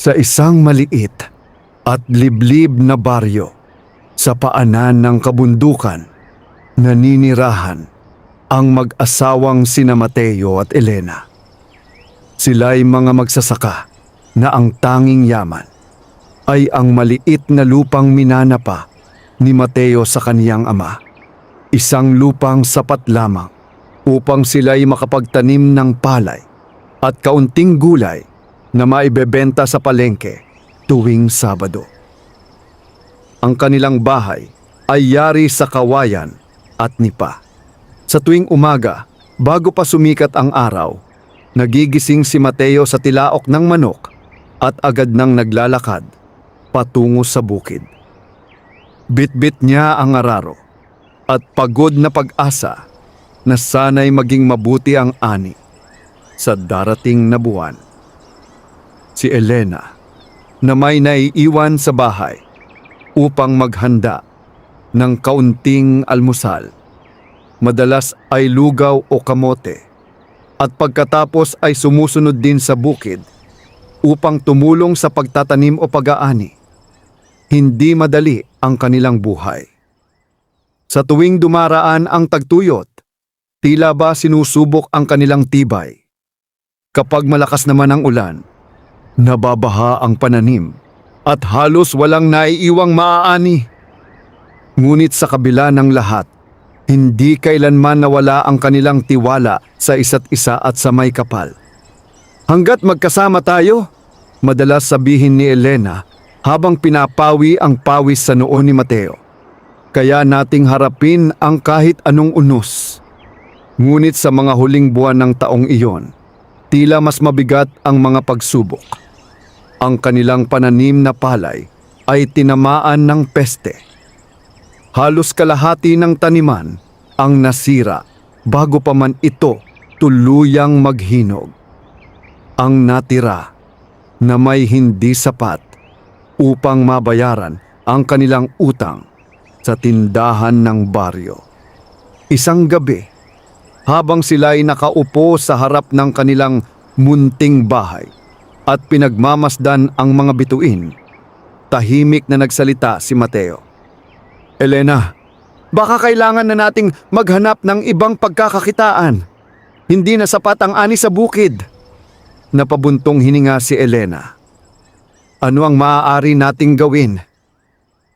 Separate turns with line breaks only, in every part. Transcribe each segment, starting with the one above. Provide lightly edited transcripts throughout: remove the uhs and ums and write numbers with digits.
Sa isang maliit at liblib na baryo sa paanan ng kabundukan, naninirahan ang mag-asawang sina Mateo at Elena. Sila'y mga magsasaka na ang tanging yaman ay ang maliit na lupang minanapa ni Mateo sa kaniyang ama. Isang lupang sapat lamang upang sila'y makapagtanim ng palay at kaunting gulay na maibebenta sa palengke tuwing Sabado. Ang kanilang bahay ay yari sa kawayan at nipa. Sa tuwing umaga, bago pa sumikat ang araw, nagigising si Mateo sa tilaok ng manok at agad nang naglalakad patungo sa bukid. Bitbit niya ang araro at pagod na pag-asa na sana'y maging mabuti ang ani sa darating na buwan. Si Elena na may naiiwan sa bahay upang maghanda ng kaunting almusal. Madalas ay lugaw o kamote at pagkatapos ay sumusunod din sa bukid upang tumulong sa pagtatanim o pag-aani. Hindi madali ang kanilang buhay. Sa tuwing dumaraan ang tagtuyot, tila ba sinusubok ang kanilang tibay. Kapag malakas naman ang ulan, nababaha ang pananim at halos walang naiiwang maaani. Ngunit sa kabila ng lahat, hindi kailanman nawala ang kanilang tiwala sa isa't isa at sa may kapal. Hanggat magkasama tayo, madalas sabihin ni Elena habang pinapawi ang pawis sa noo ni Mateo. Kaya nating harapin ang kahit anong unos. Ngunit sa mga huling buwan ng taong iyon, tila mas mabigat ang mga pagsubok. Ang kanilang pananim na palay ay tinamaan ng peste. Halos kalahati ng taniman ang nasira bago pa man ito tuluyang maghinog. Ang natira na may hindi sapat upang mabayaran ang kanilang utang sa tindahan ng baryo. Isang gabi, habang sila'y nakaupo sa harap ng kanilang munting bahay at pinagmamasdan ang mga bituin, tahimik na nagsalita si Mateo. Elena, baka kailangan na nating maghanap ng ibang pagkakakitaan. Hindi na sapat ang ani sa bukid. Napabuntong hininga si Elena. Ano ang maaari nating gawin?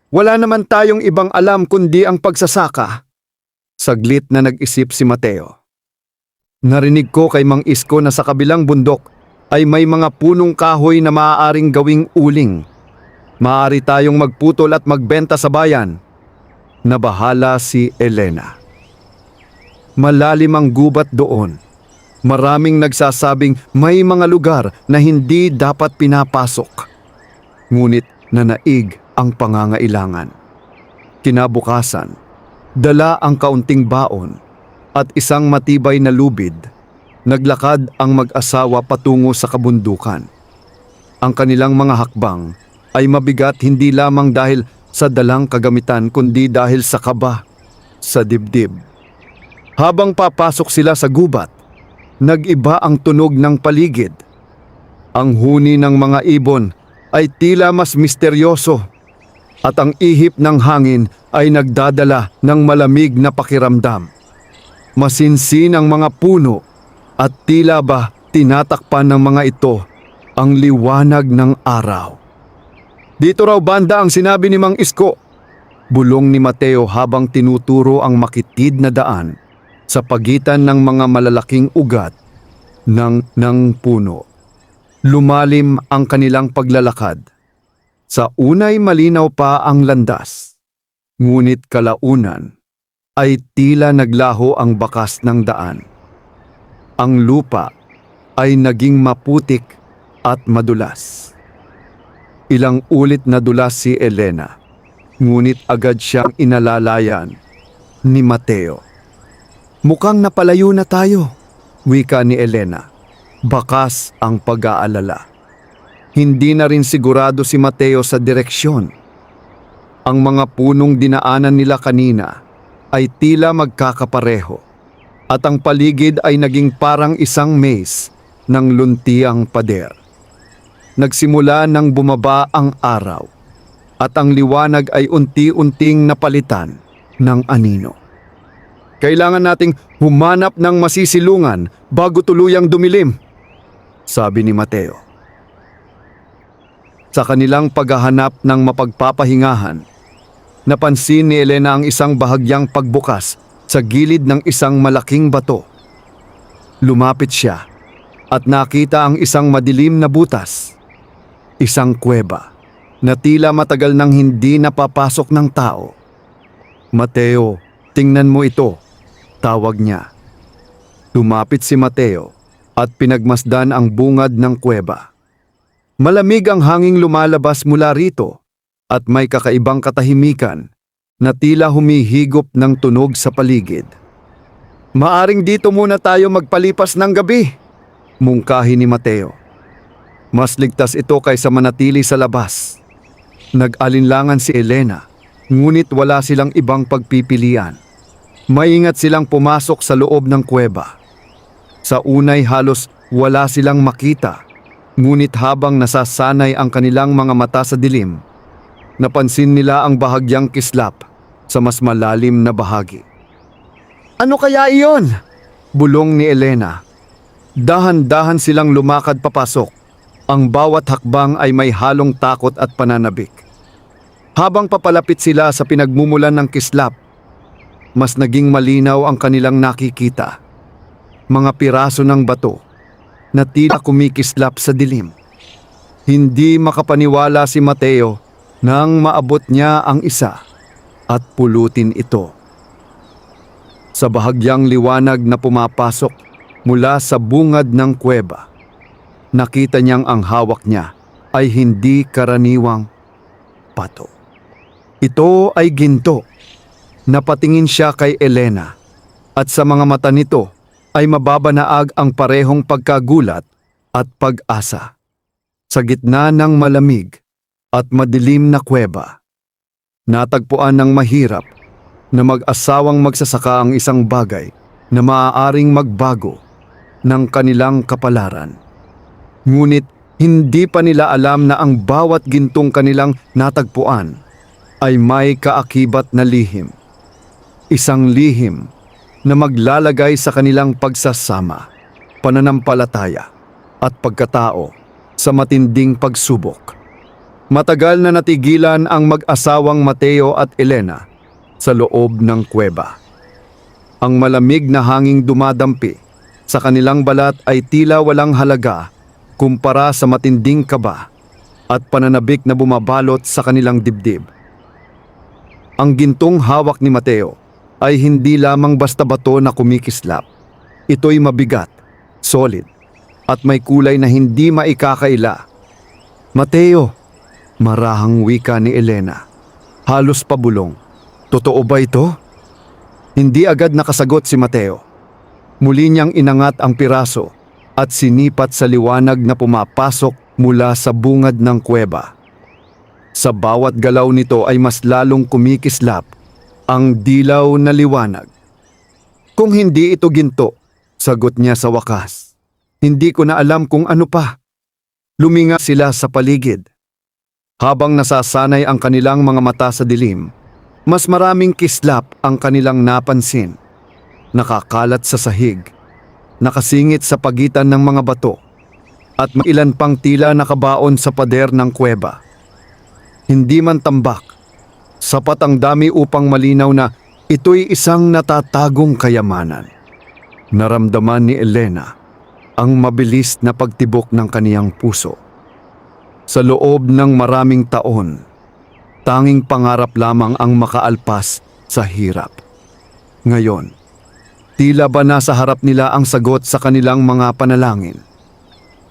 Wala naman tayong ibang alam kundi ang pagsasaka. Saglit na nag-isip si Mateo. Narinig ko kay Mang Isko na sa kabilang bundok ay may mga punong kahoy na maaaring gawing uling. Maaari tayong magputol at magbenta sa bayan. Nabahala si Elena. Malalim ang gubat doon. Maraming nagsasabing may mga lugar na hindi dapat pinapasok. Ngunit nanaig ang pangangailangan. Kinabukasan, dala ang kaunting baon at isang matibay na lubid. Naglakad ang mag-asawa patungo sa kabundukan. Ang kanilang mga hakbang ay mabigat hindi lamang dahil sa dalang kagamitan kundi dahil sa kaba sa dibdib. Habang papasok sila sa gubat, nag-iba ang tunog ng paligid. Ang huni ng mga ibon ay tila mas misteryoso at ang ihip ng hangin ay nagdadala ng malamig na pakiramdam. Masinsin ang mga puno at tila ba tinatakpan ng mga ito ang liwanag ng araw. Dito raw banda ang sinabi ni Mang Isko, bulong ni Mateo habang tinuturo ang makitid na daan sa pagitan ng mga malalaking ugat ng puno. Lumalim ang kanilang paglalakad. Sa unay malinaw pa ang landas, ngunit kalaunan ay tila naglaho ang bakas ng daan. Ang lupa ay naging maputik at madulas. Ilang ulit nadulas si Elena, ngunit agad siyang inalalayan ni Mateo. Mukhang napalayo na tayo, wika ni Elena. Bakas ang pag-aalala. Hindi na rin sigurado si Mateo sa direksyon. Ang mga punong dinaanan nila kanina ay tila magkakapareho at ang paligid ay naging parang isang maze ng luntiang pader. nagsimula nang bumaba ang araw at ang liwanag ay unti-unting napalitan ng anino. Kailangan nating humanap ng masisilungan bago tuluyang dumilim, sabi ni Mateo. Sa kanilang paghahanap ng mapagpapahingahan, napansin ni Elena ang isang bahagyang pagbukas sa gilid ng isang malaking bato. Lumapit siya at nakita ang isang madilim na butas, isang kuweba na tila matagal nang hindi napapasok ng tao. "Mateo, tingnan mo ito," tawag niya. Lumapit si Mateo at pinagmasdan ang bungad ng kuweba. Malamig ang hanging lumalabas mula rito at may kakaibang katahimikan na tila humihigop ng tunog sa paligid. "Maaring dito muna tayo magpalipas ng gabi," mungkahi ni Mateo. Mas ligtas ito kaysa manatili sa labas. Nag-alinlangan si Elena, ngunit wala silang ibang pagpipilian. Maingat silang pumasok sa loob ng kuweba. Sa unay halos wala silang makita, ngunit habang nasasanay ang kanilang mga mata sa dilim, napansin nila ang bahagyang kislap sa mas malalim na bahagi. "Ano kaya iyon?" bulong ni Elena. Dahan-dahan silang lumakad papasok. Ang bawat hakbang ay may halong takot at pananabik. Habang papalapit sila sa pinagmumulan ng kislap, mas naging malinaw ang kanilang nakikita. Mga piraso ng bato na tila kumikislap sa dilim. Hindi makapaniwala si Mateo nang maabot niya ang isa at pulutin ito. Sa bahagyang liwanag na pumapasok mula sa bungad ng kuweba, nakita niyang ang hawak niya ay hindi karaniwang pato. Ito ay ginto. Napatingin siya kay Elena at sa mga mata nito ay mababanaag ang parehong pagkagulat at pag-asa. Sa gitna ng malamig at madilim na kuweba, natagpuan ng mahirap na mag-asawang magsasaka ang isang bagay na maaaring magbago ng kanilang kapalaran. Ngunit hindi pa nila alam na ang bawat gintong kanilang natagpuan ay may kaakibat na lihim. Isang lihim na maglalagay sa kanilang pagsasama, pananampalataya at pagkatao sa matinding pagsubok. Matagal na natigilan ang mag-asawang Mateo at Elena sa loob ng kuweba. Ang malamig na hanging dumadampi sa kanilang balat ay tila walang halaga kumpara sa matinding kaba at pananabik na bumabalot sa kanilang dibdib. Ang gintong hawak ni Mateo ay hindi lamang basta bato na kumikislap. Ito'y mabigat, solid, at may kulay na hindi maikakaila. "Mateo," marahang wika ni Elena, halos pabulong. "Totoo ba ito?" Hindi agad nakasagot si Mateo. Muli niyang inangat ang piraso at sinipat sa liwanag na pumapasok mula sa bungad ng kuweba. Sa bawat galaw nito ay mas lalong kumikislap ang dilaw na liwanag. "Kung hindi ito ginto," sagot niya sa wakas, "hindi ko na alam kung ano pa." Luminga sila sa paligid. Habang nasasanay ang kanilang mga mata sa dilim, mas maraming kislap ang kanilang napansin. Nakakalat sa sahig, nakasingit sa pagitan ng mga bato, at may ilan pang tila nakabaon sa pader ng kuweba. Hindi man tambak, sapat ang dami upang malinaw na ito'y isang natatagong kayamanan. Naramdaman ni Elena ang mabilis na pagtibok ng kaniyang puso. Sa loob ng maraming taon, tanging pangarap lamang ang makaalpas sa hirap. Ngayon, tila ba nasa harap nila ang sagot sa kanilang mga panalangin.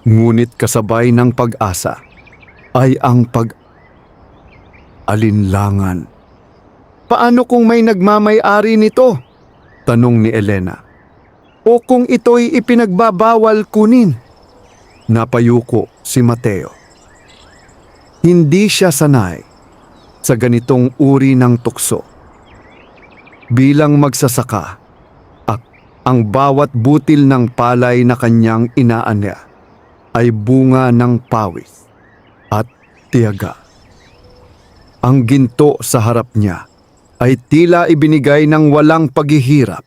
Ngunit kasabay ng pag-asa ay ang alinlangan. "Paano kung may nagmamay-ari nito?" tanong ni Elena. "O kung ito'y ipinagbabawal kunin?" Napayuko si Mateo. Hindi siya sanay sa ganitong uri ng tukso. Bilang magsasaka, ang bawat butil ng palay na kanyang inaanya ay bunga ng pawis tiyaga. Ang ginto sa harap niya ay tila ibinigay ng walang paghihirap,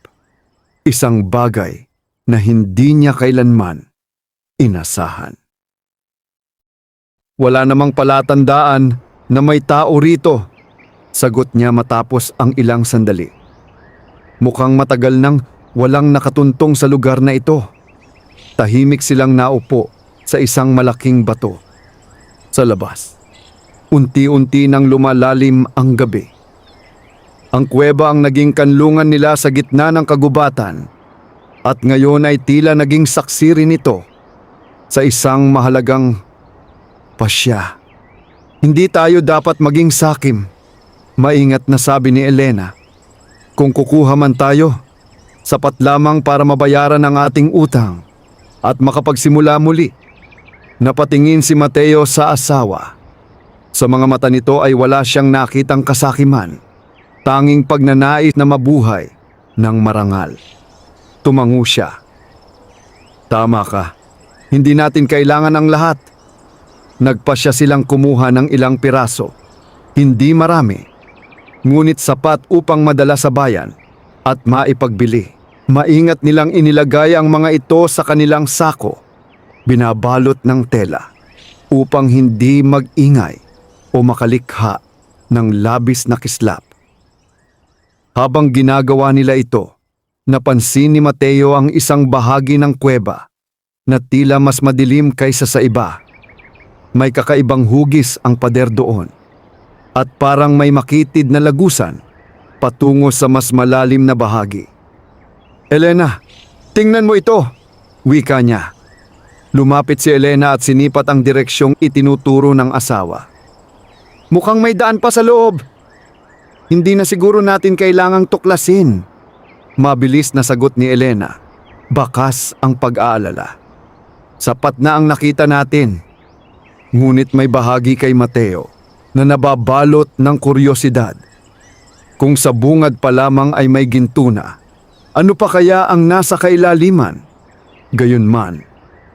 isang bagay na hindi niya kailanman inasahan. Wala namang palatandaan na may tao rito, sagot niya matapos ang ilang sandali. Mukhang matagal nang walang nakatuntong sa lugar na ito. Tahimik silang naupo sa isang malaking bato. Sa labas, unti-unti nang lumalalim ang gabi. Ang kuweba ang naging kanlungan nila sa gitna ng kagubatan at ngayon ay tila naging saksi rin ito sa isang mahalagang pasya. Hindi tayo dapat maging sakim, maingat na sabi ni Elena. Kung kukuha man tayo, sapat lamang para mabayaran ang ating utang at makapagsimula muli. Napatingin si Mateo sa asawa. Sa mga mata nito ay wala siyang nakitang kasakiman, tanging pagnanais na mabuhay ng marangal. Tumango siya. Tama ka, hindi natin kailangan ang lahat. Nagpasya silang kumuha ng ilang piraso, hindi marami, ngunit sapat upang madala sa bayan at maipagbili. Maingat nilang inilagay ang mga ito sa kanilang sako, binabalot ng tela upang hindi mag-ingay o makalikha ng labis na kislap. Habang ginagawa nila ito, napansin ni Mateo ang isang bahagi ng kuweba na tila mas madilim kaysa sa iba. May kakaibang hugis ang pader doon at parang may makitid na lagusan patungo sa mas malalim na bahagi. Elena, tingnan mo ito, wika niya. Lumapit si Elena at sinipat ang direksyong itinuturo ng asawa. Mukhang may daan pa sa loob. Hindi na siguro natin kailangang tuklasin. Mabilis na sagot ni Elena. Bakas ang pag-aalala. Sapat na ang nakita natin. Ngunit may bahagi kay Mateo na nababalot ng kuryosidad. Kung sa bungad pa lamang ay may ginto na, ano pa kaya ang nasa kailaliman? Gayunman,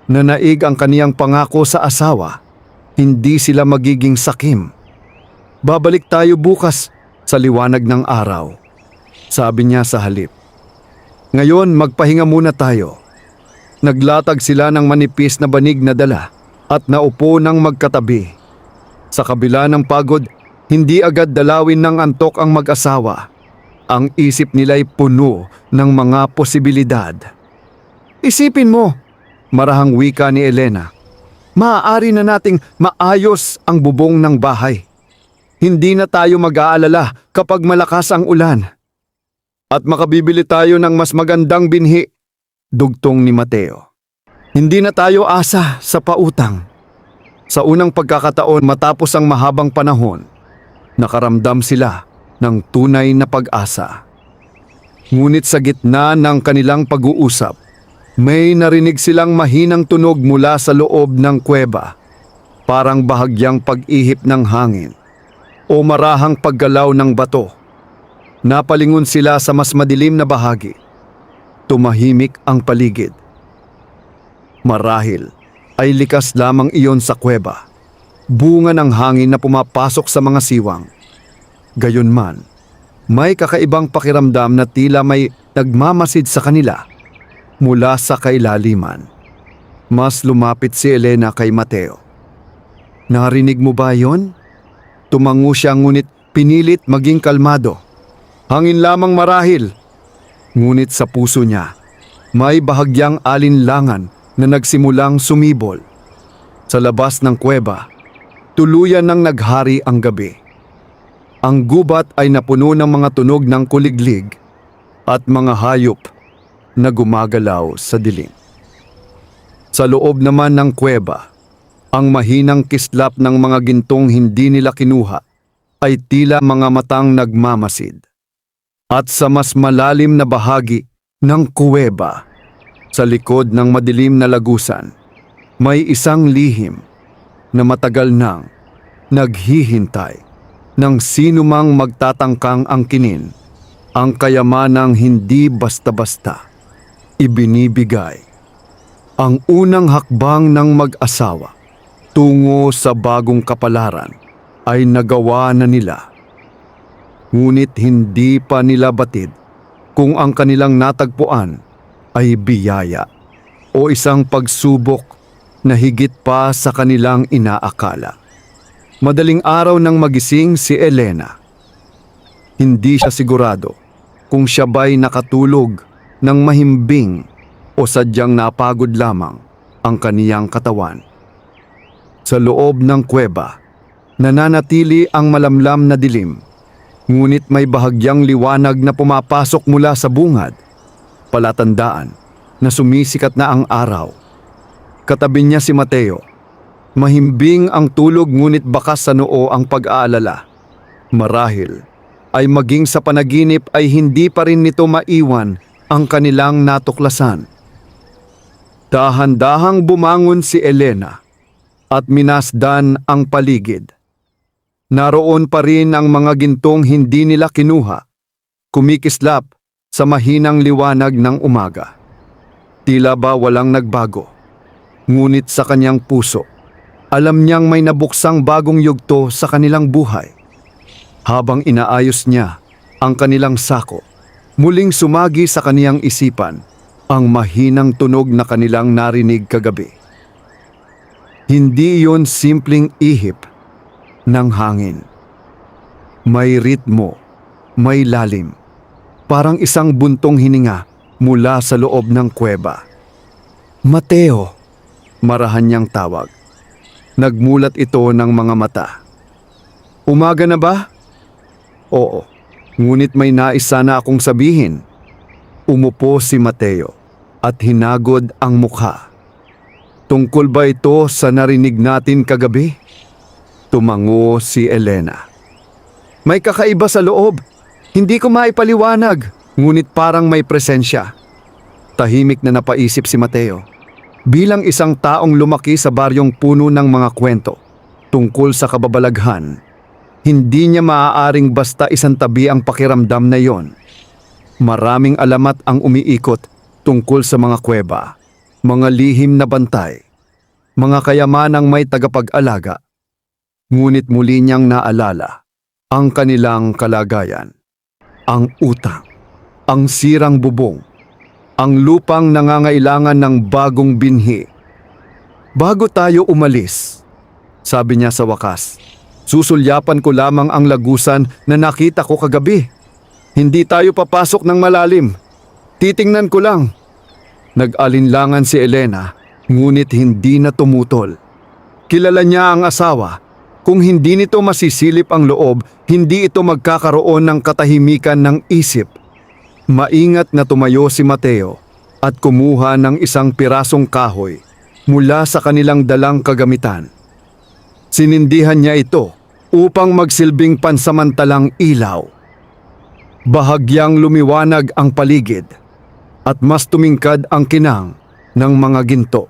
nanaig ang kaniyang pangako sa asawa, hindi sila magiging sakim. Babalik tayo bukas sa liwanag ng araw, sabi niya sa halip. Ngayon magpahinga muna tayo. Naglatag sila ng manipis na banig na dala at naupo ng magkatabi. Sa kabila ng pagod, hindi agad dalawin ng antok ang mag-asawa. Ang isip nila'y puno ng mga posibilidad. Isipin mo, marahang wika ni Elena, maaari na nating maayos ang bubong ng bahay. Hindi na tayo mag-aalala kapag malakas ang ulan. At makabibili tayo ng mas magandang binhi, dugtong ni Mateo. Hindi na tayo asa sa pautang. Sa unang pagkakataon matapos ang mahabang panahon, nakaramdam sila ng tunay na pag-asa. Ngunit sa gitna ng kanilang pag-uusap, may narinig silang mahinang tunog mula sa loob ng kuweba, parang bahagyang pag-ihip ng hangin o marahang paggalaw ng bato. Napalingon sila sa mas madilim na bahagi. Tumahimik ang paligid. Marahil ay likas lamang iyon sa kuweba, bunga ng hangin na pumapasok sa mga siwang. Gayunman, may kakaibang pakiramdam na tila may nagmamasid sa kanila mula sa kailaliman. Mas lumapit si Elena kay Mateo. Narinig mo ba yon? Tumango siya ngunit pinilit maging kalmado. Hangin lamang marahil. Ngunit sa puso niya, may bahagyang alinlangan na nagsimulang sumibol. Sa labas ng kuweba, tuluyan nang naghari ang gabi. Ang gubat ay napuno ng mga tunog ng kuliglig at mga hayop na gumagalaw sa dilim. Sa loob naman ng kuweba, ang mahinang kislap ng mga gintong hindi nila kinuha ay tila mga matang nagmamasid. At sa mas malalim na bahagi ng kuweba, sa likod ng madilim na lagusan, may isang lihim na matagal nang naghihintay ng sinumang magtatangkang angkinin ang kayamanang hindi basta-basta ibinibigay. Ang unang hakbang ng mag-asawa tungo sa bagong kapalaran ay nagawa na nila. Ngunit hindi pa nila batid kung ang kanilang natagpuan ay biyaya o isang pagsubok na higit pa sa kanilang inaakala. Madaling araw nang magising si Elena. Hindi siya sigurado kung siya ba'y nakatulog ng mahimbing o sadyang napagod lamang ang kaniyang katawan. Sa loob ng kuweba, nananatili ang malamlam na dilim, ngunit may bahagyang liwanag na pumapasok mula sa bungad, palatandaan na sumisikat na ang araw. Katabi niya si Mateo. Mahimbing ang tulog ngunit bakas sa noo ang pag-aalala. Marahil ay maging sa panaginip ay hindi pa rin nito maiwan ang kanilang natuklasan. Dahan-dahang bumangon si Elena at minasdan ang paligid. Naroon pa rin ang mga gintong hindi nila kinuha, kumikislap sa mahinang liwanag ng umaga. Tila ba walang nagbago, ngunit sa kanyang puso, alam niyang may nabuksang bagong yugto sa kanilang buhay. Habang inaayos niya ang kanilang sako, muling sumagi sa kaniyang isipan ang mahinang tunog na kanilang narinig kagabi. Hindi iyon simpleng ihip ng hangin. May ritmo, may lalim, parang isang buntong hininga mula sa loob ng kuweba. Mateo, marahan niyang tawag. Nagmulat ito ng mga mata. Umaga na ba? Oo, ngunit may nais sana akong sabihin. Umupo si Mateo at hinagod ang mukha. Tungkol ba ito sa narinig natin kagabi? Tumango si Elena. May kakaiba sa loob. Hindi ko maipaliwanag, ngunit parang may presensya. Tahimik na napaisip si Mateo. Bilang isang taong lumaki sa baryong puno ng mga kwento tungkol sa kababalaghan, hindi niya maaaring basta isantabi ang pakiramdam na yon. Maraming alamat ang umiikot tungkol sa mga kuweba, mga lihim na bantay, mga kayamanang may tagapag-alaga. Ngunit muli niyang naalala ang kanilang kalagayan, ang utang, ang sirang bubong, ang lupang nangangailangan ng bagong binhi. Bago tayo umalis, sabi niya sa wakas, susulyapan ko lamang ang lagusan na nakita ko kagabi. Hindi tayo papasok ng malalim. Titingnan ko lang. Nag-alinlangan si Elena, ngunit hindi na tumutol. Kilala niya ang asawa. Kung hindi nito masisilip ang loob, hindi ito magkakaroon ng katahimikan ng isip. Maingat na tumayo si Mateo at kumuha ng isang pirasong kahoy mula sa kanilang dalang kagamitan. Sinindihan niya ito upang magsilbing pansamantalang ilaw. Bahagyang lumiwanag ang paligid at mas tumingkad ang kinang ng mga ginto.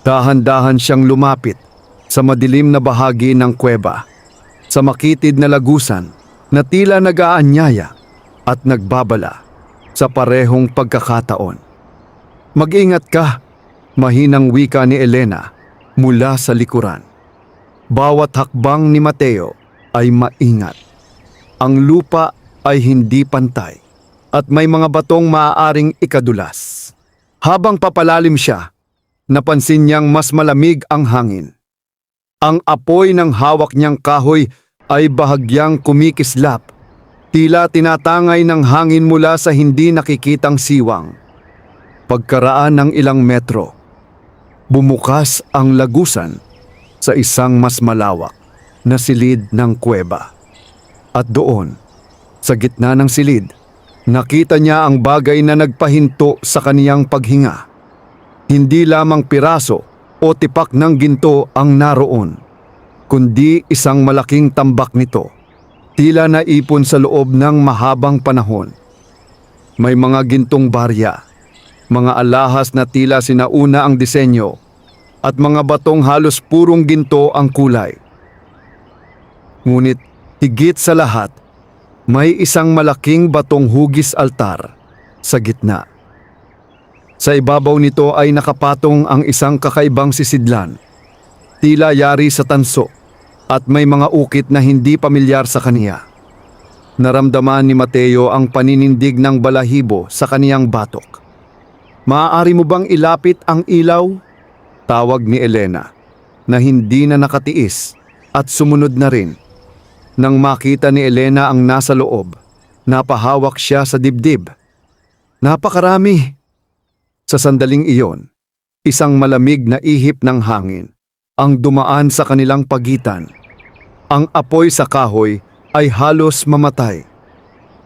Dahan-dahan siyang lumapit sa madilim na bahagi ng kuweba, sa makitid na lagusan na tila nag-aanyaya at nagbabala sa parehong pagkakataon. Mag-ingat ka, mahinang wika ni Elena mula sa likuran. Bawat hakbang ni Mateo ay maingat. Ang lupa ay hindi pantay at may mga batong maaaring ikadulas. Habang papalalim siya, napansin niyang mas malamig ang hangin. Ang apoy ng hawak niyang kahoy ay bahagyang kumikislap, tila tinatangay ng hangin mula sa hindi nakikitang siwang. Pagkaraan ng ilang metro, bumukas ang lagusan sa isang mas malawak na silid ng kuweba. At doon, sa gitna ng silid, nakita niya ang bagay na nagpahinto sa kaniyang paghinga. Hindi lamang piraso o tipak ng ginto ang naroon, kundi isang malaking tambak nito, tila naipon sa loob ng mahabang panahon. May mga gintong barya, mga alahas na tila sinauna ang disenyo, at mga batong halos purong ginto ang kulay. Ngunit higit sa lahat, may isang malaking batong hugis altar sa gitna. Sa ibabaw nito ay nakapatong ang isang kakaibang sisidlan tila yari sa tanso at may mga ukit na hindi pamilyar sa kaniya. Naramdaman ni Mateo ang paninindig ng balahibo sa kaniyang batok. "Maaari mo bang ilapit ang ilaw?" Tawag ni Elena na hindi na nakatiis at sumunod na rin. Nang makita ni Elena ang nasa loob, napahawak siya sa dibdib. Napakarami! Sa sandaling iyon, isang malamig na ihip ng hangin ang dumaan sa kanilang pagitan. Ang apoy sa kahoy ay halos mamatay.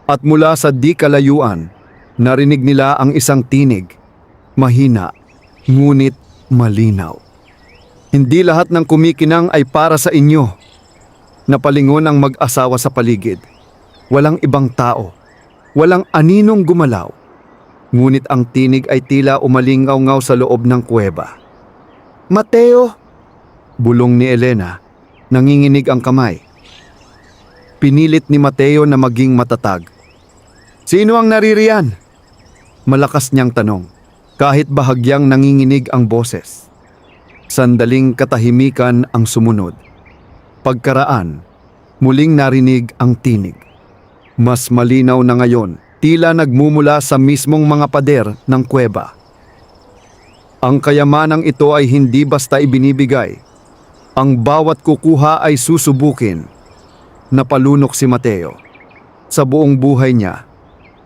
At mula sa di kalayuan, narinig nila ang isang tinig, mahina, ngunit malinaw. "Hindi lahat ng kumikinang ay para sa inyo." Napalingon ang mag-asawa sa paligid. Walang ibang tao, walang aninong gumalaw. Ngunit ang tinig ay tila umalingaw-ngaw sa loob ng kuweba. "Mateo!" Bulong ni Elena, nanginginig ang kamay. Pinilit ni Mateo na maging matatag. "Sino ang naririyan?" Malakas niyang tanong, kahit bahagyang nanginginig ang boses. Sandaling katahimikan ang sumunod. Pagkaraan, muling narinig ang tinig. Mas malinaw na ngayon, tila nagmumula sa mismong mga pader ng kuweba. Ang kayamanang ito ay hindi basta ibinibigay. Ang bawat kukuha ay susubukin. Napalunok si Mateo. Sa buong buhay niya,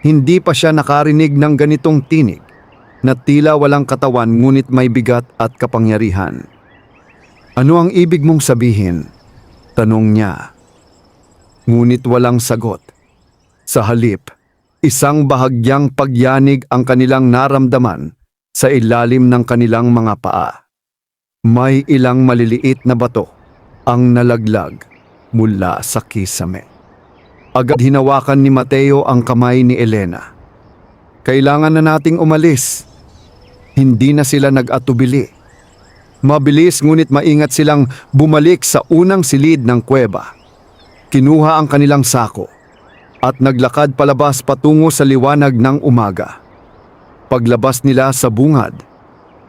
hindi pa siya nakarinig ng ganitong tinig na tila walang katawan ngunit may bigat at kapangyarihan. "Ano ang ibig mong sabihin?" tanong niya. Ngunit walang sagot. Sa halip, isang bahagyang pagyanig ang kanilang naramdaman sa ilalim ng kanilang mga paa. May ilang maliliit na bato ang nalaglag mula sa kisame. Agad hinawakan ni Mateo ang kamay ni Elena. "Kailangan na nating umalis." Hindi na sila nag-atubili. Mabilis ngunit maingat silang bumalik sa unang silid ng kuweba. Kinuha ang kanilang sako at naglakad palabas patungo sa liwanag ng umaga. Paglabas nila sa bungad,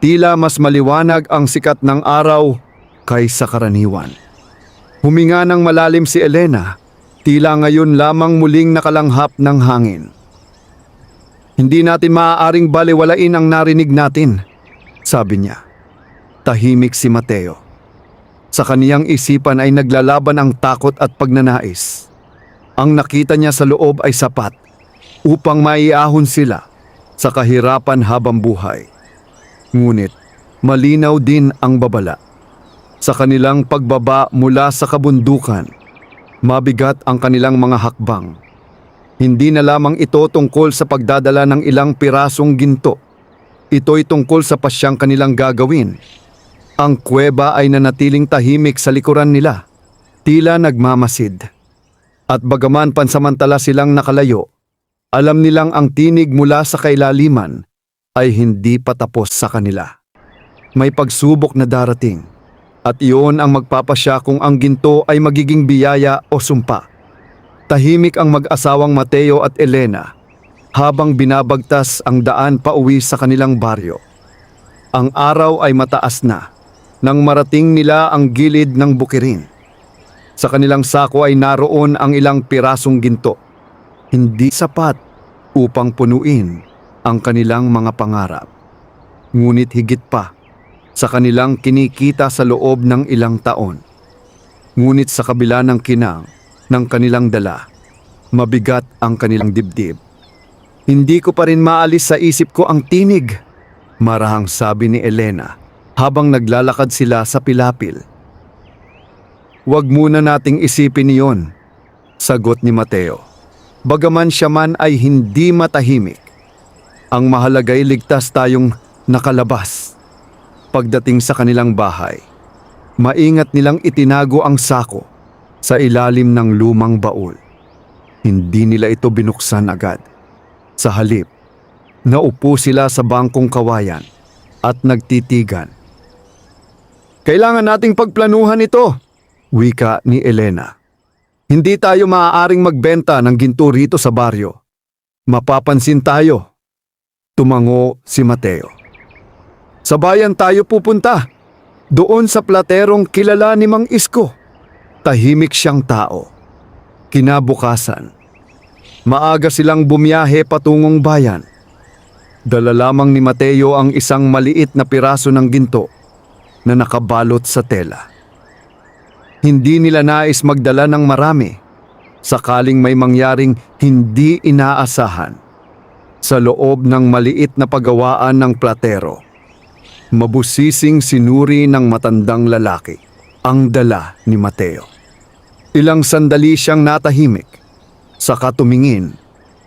tila mas maliwanag ang sikat ng araw kaysa karaniwan. Huminga ng malalim si Elena, tila ngayon lamang muling nakalanghap ng hangin. "Hindi natin maaaring balewalain ang narinig natin," sabi niya. Tahimik si Mateo. Sa kaniyang isipan ay naglalaban ang takot at pagnanais. Ang nakita niya sa loob ay sapat upang maiahon sila sa kahirapan habang buhay. Ngunit malinaw din ang babala. Sa kanilang pagbaba mula sa kabundukan, mabigat ang kanilang mga hakbang. Hindi na lamang ito tungkol sa pagdadala ng ilang pirasong ginto. Ito'y tungkol sa pasyang kanilang gagawin. Ang kuweba ay nanatiling tahimik sa likuran nila, tila nagmamasid. At bagaman pansamantala silang nakalayo, alam nilang ang tinig mula sa kailaliman ay hindi patapos sa kanila. May pagsubok na darating, at iyon ang magpapasya kung ang ginto ay magiging biyaya o sumpa. Tahimik ang mag-asawang Mateo at Elena habang binabagtas ang daan pauwi sa kanilang baryo. Ang araw ay mataas na nang marating nila ang gilid ng bukirin. Sa kanilang sako ay naroon ang ilang pirasong ginto. Hindi sapat upang punuin ang kanilang mga pangarap. Ngunit higit pa sa kanilang kinikita sa loob ng ilang taon. Ngunit sa kabila ng kinang ng kanilang dala, mabigat ang kanilang dibdib. "Hindi ko pa rin maalis sa isip ko ang tinig," marahang sabi ni Elena habang naglalakad sila sa pilapil. "Huwag muna nating isipin iyon," sagot ni Mateo. Bagaman siya man ay hindi matahimik, ang mahalaga'y ligtas tayong nakalabas. Pagdating sa kanilang bahay, maingat nilang itinago ang sako sa ilalim ng lumang baul. Hindi nila ito binuksan agad. Sa halip, naupo sila sa bangkong kawayan at nagtitigan. "Kailangan nating pagplanuhan ito," wika ni Elena. "Hindi tayo maaaring magbenta ng ginto rito sa baryo. Mapapansin tayo." Tumango si Mateo. "Sa bayan tayo pupunta," Doon sa platerong kilala ni Mang Isko, tahimik siyang tao. Kinabukasan, maaga silang bumiyahe patungong bayan. Dala lamang ni Mateo ang isang maliit na piraso ng ginto na nakabalot sa tela. Hindi nila nais magdala ng marami sakaling may mangyaring hindi inaasahan. Sa loob ng maliit na pagawaan ng platero, mabusising sinuri ng matandang lalaki ang dala ni Mateo. Ilang sandali siyang natahimik, saka tumingin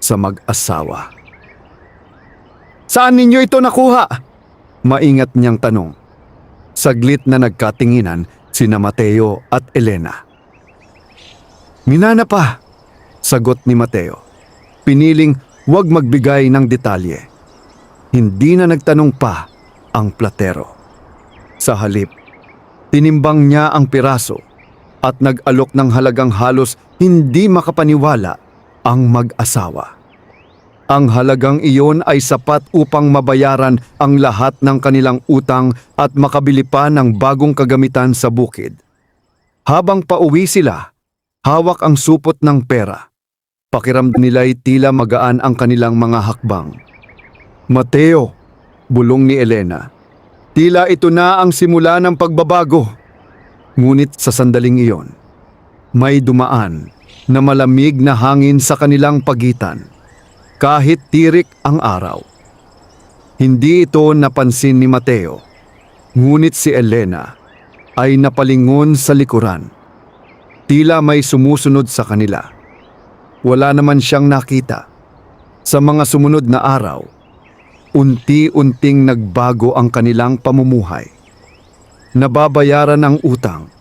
sa mag-asawa. "Saan ninyo ito nakuha?" Maingat niyang tanong. Saglit na nagkatinginan sina Mateo at Elena. "Minana pa," sagot ni Mateo. Piniling huwag magbigay ng detalye. Hindi na nagtanong pa ang platero. Sa halip, tinimbang niya ang piraso at nag-alok ng halagang halos hindi makapaniwala ang mag-asawa. Ang halagang iyon ay sapat upang mabayaran ang lahat ng kanilang utang at makabili pa ng bagong kagamitan sa bukid. Habang pauwi sila, hawak ang supot ng pera. Pakiramdam nila'y tila magaan ang kanilang mga hakbang. "Mateo," bulong ni Elena, "tila ito na ang simula ng pagbabago." Ngunit sa sandaling iyon, may dumaan na malamig na hangin sa kanilang pagitan. Kahit tirik ang araw. Hindi ito napansin ni Mateo, ngunit si Elena ay napalingon sa likuran. Tila may sumusunod sa kanila. Wala naman siyang nakita. Sa mga sumunod na araw, unti-unting nagbago ang kanilang pamumuhay. Nababayaran ang utang,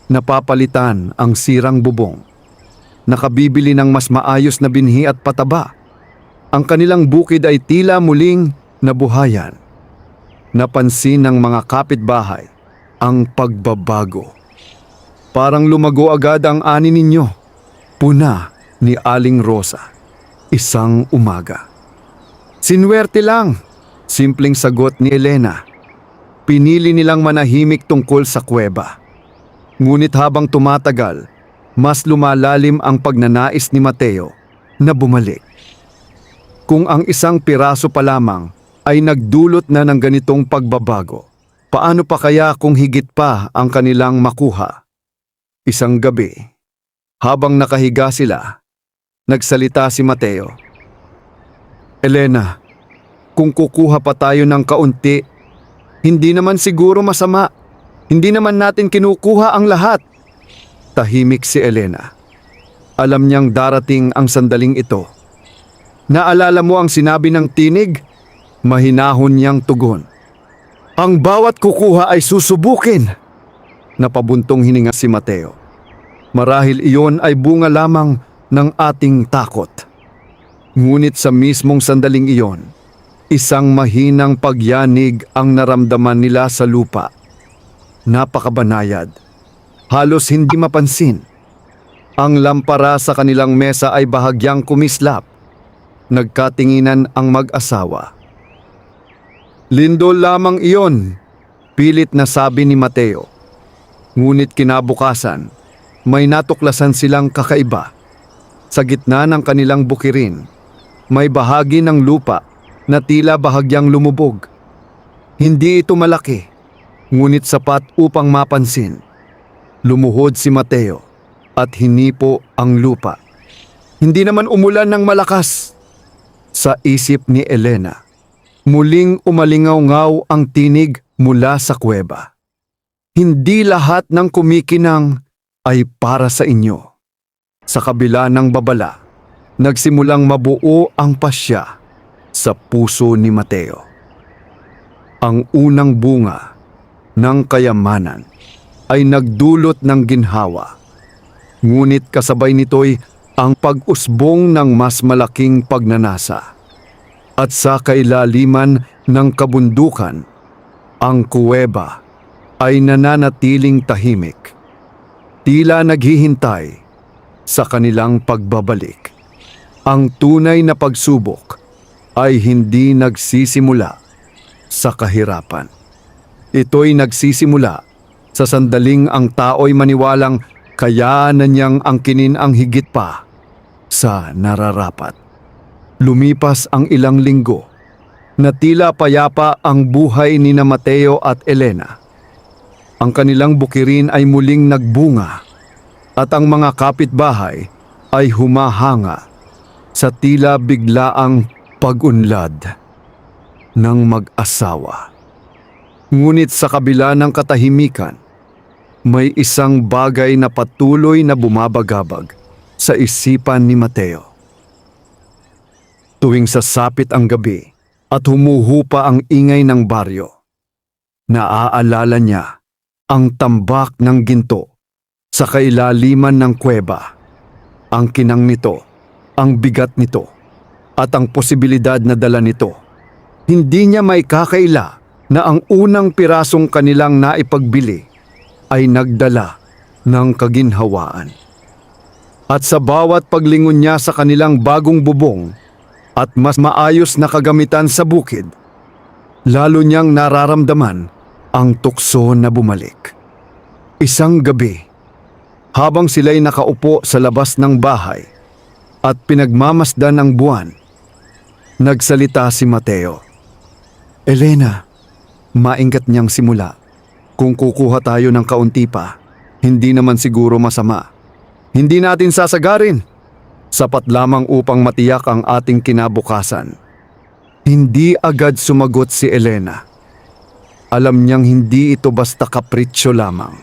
napapalitan ang sirang bubong, nakabibili ng mas maayos na binhi at pataba. Ang kanilang bukid ay tila muling nabuhayan. Napansin ng mga kapitbahay ang pagbabago. "Parang lumago agad ang ani ninyo," puna ni Aling Rosa, isang umaga. "Sinwerte lang," simpleng sagot ni Elena. Pinili nilang manahimik tungkol sa kuweba. Ngunit habang tumatagal, mas lumalalim ang pagnanais ni Mateo na bumalik. Kung ang isang piraso pa lamang ay nagdulot na ng ganitong pagbabago, paano pa kaya kung higit pa ang kanilang makuha? Isang gabi, habang nakahiga sila, nagsalita si Mateo. "Elena, kung kukuha pa tayo ng kaunti, hindi naman siguro masama. Hindi naman natin kinukuha ang lahat." Tahimik si Elena. Alam niyang darating ang sandaling ito. "Naalala mo ang sinabi ng tinig?" Mahinahon niyang tugon. "Ang bawat kukuha ay susubukin." Napabuntong hininga si Mateo. Marahil iyon ay bunga lamang ng ating takot. Ngunit sa mismong sandaling iyon, isang mahinang pagyanig ang naramdaman nila sa lupa. Napakabanayad, halos hindi mapansin. Ang lampara sa kanilang mesa ay bahagyang kumislap. Nagkatinginan ang mag-asawa. "Lindol lamang iyon," pilit na sabi ni Mateo. Ngunit kinabukasan, may natuklasan silang kakaiba. Sa gitna ng kanilang bukirin, may bahagi ng lupa na tila bahagyang lumubog. Hindi ito malaki, ngunit sapat upang mapansin. Lumuhod si Mateo at hinipo ang lupa. Hindi naman umulan ng malakas. Sa isip ni Elena, muling umalingaw-ngaw ang tinig mula sa kuweba. "Hindi lahat ng kumikinang ay para sa inyo." Sa kabila ng babala, nagsimulang mabuo ang pasya sa puso ni Mateo. Ang unang bunga ng kayamanan ay nagdulot ng ginhawa. Ngunit kasabay nito'y ang pag-usbong ng mas malaking pagnanasa. At sa kailaliman ng kabundukan, ang kuweba ay nananatiling tahimik. Tila naghihintay sa kanilang pagbabalik. Ang tunay na pagsubok ay hindi nagsisimula sa kahirapan. Ito'y nagsisimula sa sandaling ang tao'y maniwalang kaya na niyang angkinin ang higit pa sa nararapat. Lumipas ang ilang linggo na tila payapa ang buhay ni na Mateo at Elena. Ang kanilang bukirin ay muling nagbunga at ang mga kapitbahay ay humahanga sa tila biglaang pag-unlad ng mag-asawa. Ngunit sa kabila ng katahimikan, may isang bagay na patuloy na bumabagabag sa isipan ni Mateo. Tuwing sasapit ang gabi at humuhupa ang ingay ng baryo, naaalala niya ang tambak ng ginto sa kailaliman ng kuweba, ang kinang nito, ang bigat nito, at ang posibilidad na dala nito. Hindi niya may kakaila na ang unang pirasong kanilang naipagbili ay nagdala ng kaginhawaan. At sa bawat paglingon niya sa kanilang bagong bubong at mas maayos na kagamitan sa bukid, lalo niyang nararamdaman ang tukso na bumalik. Isang gabi, habang sila'y nakaupo sa labas ng bahay at pinagmamasdan ng buwan, nagsalita si Mateo. "Elena," maingat niyang simula, "kung kukuha tayo ng kaunti pa, hindi naman siguro masama. Hindi natin sasagarin. Sapat lamang upang matiyak ang ating kinabukasan." Hindi agad sumagot si Elena. Alam niyang hindi ito basta kapritsyo lamang.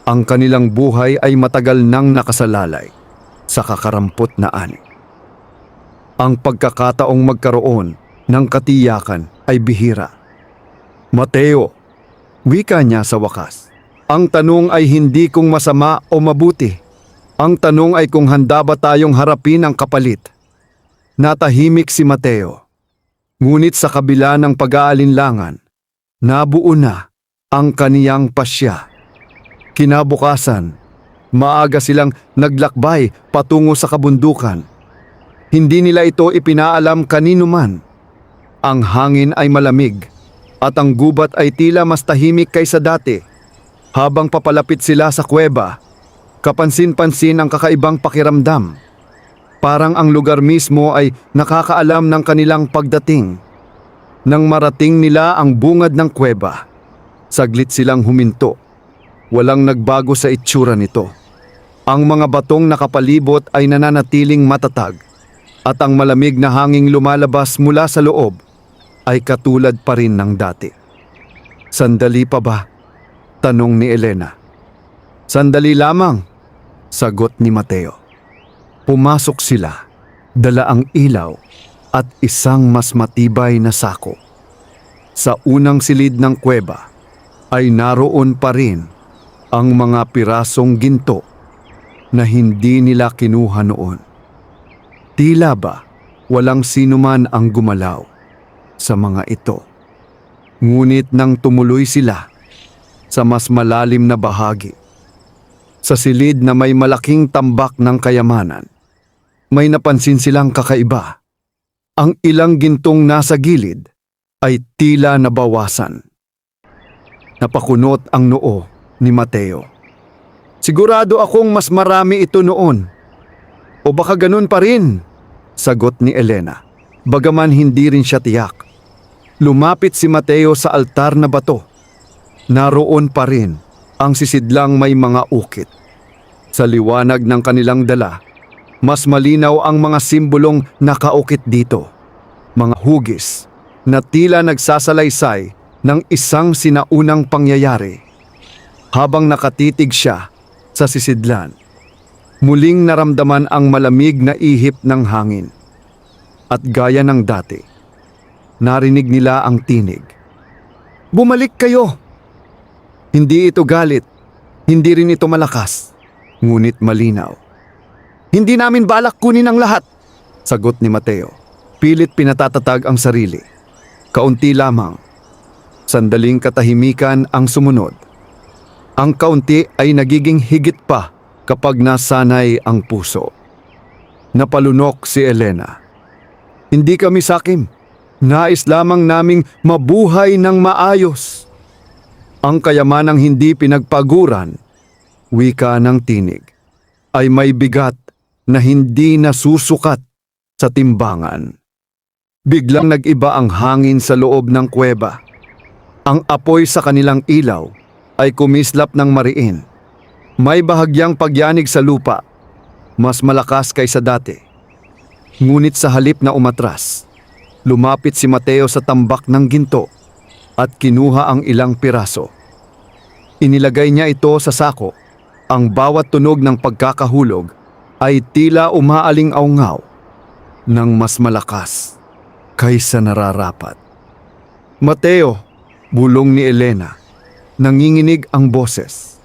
Ang kanilang buhay ay matagal nang nakasalalay sa kakarampot na ani. Ang pagkakataong magkaroon ng katiyakan ay bihira. "Mateo," wika niya sa wakas, "ang tanong ay hindi kung masama o mabuti. Ang tanong ay kung handa ba tayong harapin ang kapalit." Natahimik si Mateo. Ngunit sa kabila ng pag-aalinlangan, nabuo na ang kaniyang pasya. Kinabukasan, maaga silang naglakbay patungo sa kabundukan. Hindi nila ito ipinaalam kanino man. Ang hangin ay malamig at ang gubat ay tila mas tahimik kaysa dati. Habang papalapit sila sa kuweba, kapansin-pansin ang kakaibang pakiramdam. Parang ang lugar mismo ay nakakaalam ng kanilang pagdating. Nang marating nila ang bungad ng kuweba, saglit silang huminto. Walang nagbago sa itsura nito. Ang mga batong nakapalibot ay nananatiling matatag at ang malamig na hanging lumalabas mula sa loob ay katulad pa rin ng dati. "Sandali pa ba?" tanong ni Elena. "Sandali lamang," sagot ni Mateo. Pumasok sila, dala ang ilaw at isang mas matibay na sako. Sa unang silid ng kuweba ay naroon pa rin ang mga pirasong ginto na hindi nila kinuha noon. Tila ba walang sinuman ang gumalaw sa mga ito. Ngunit nang tumuloy sila sa mas malalim na bahagi, sa silid na may malaking tambak ng kayamanan, may napansin silang kakaiba. Ang ilang gintong nasa gilid ay tila nabawasan. Napakunot ang noo ni Mateo. "Sigurado akong mas marami ito noon. O baka ganun pa rin," sagot ni Elena, bagaman hindi rin siya tiyak. Lumapit si Mateo sa altar na bato. Naroon pa rin ang sisidlang may mga ukit. Sa liwanag ng kanilang dala, mas malinaw ang mga simbolong nakaukit dito. Mga hugis na tila nagsasalaysay ng isang sinaunang pangyayari. Habang nakatitig siya sa sisidlan, muling naramdaman ang malamig na ihip ng hangin. At gaya ng dati, narinig nila ang tinig. "Bumalik kayo!" Hindi ito galit, hindi rin ito malakas, ngunit malinaw. "Hindi namin balak kunin ang lahat," sagot ni Mateo. Pilit pinatatatag ang sarili. Kaunti lamang. Sandaling katahimikan ang sumunod. Ang kaunti ay nagiging higit pa kapag nasanay ang puso. Napalunok si Elena. "Hindi kami sakim. Nais lamang naming mabuhay ng maayos." Ang kayamanang hindi pinagpaguran, wika ng tinig, ay may bigat na hindi nasusukat sa timbangan. Biglang nag-iba ang hangin sa loob ng kuweba. Ang apoy sa kanilang ilaw ay kumislap ng mariin. May bahagyang pagyanig sa lupa, mas malakas kaysa dati. Ngunit sa halip na umatras, lumapit si Mateo sa tambak ng ginto at kinuha ang ilang piraso. Inilagay niya ito sa sako. Ang bawat tunog ng pagkakahulog ay tila umaaling-aungaw ng mas malakas kaysa nararapat. Mateo, bulong ni Elena, nanginginig ang boses.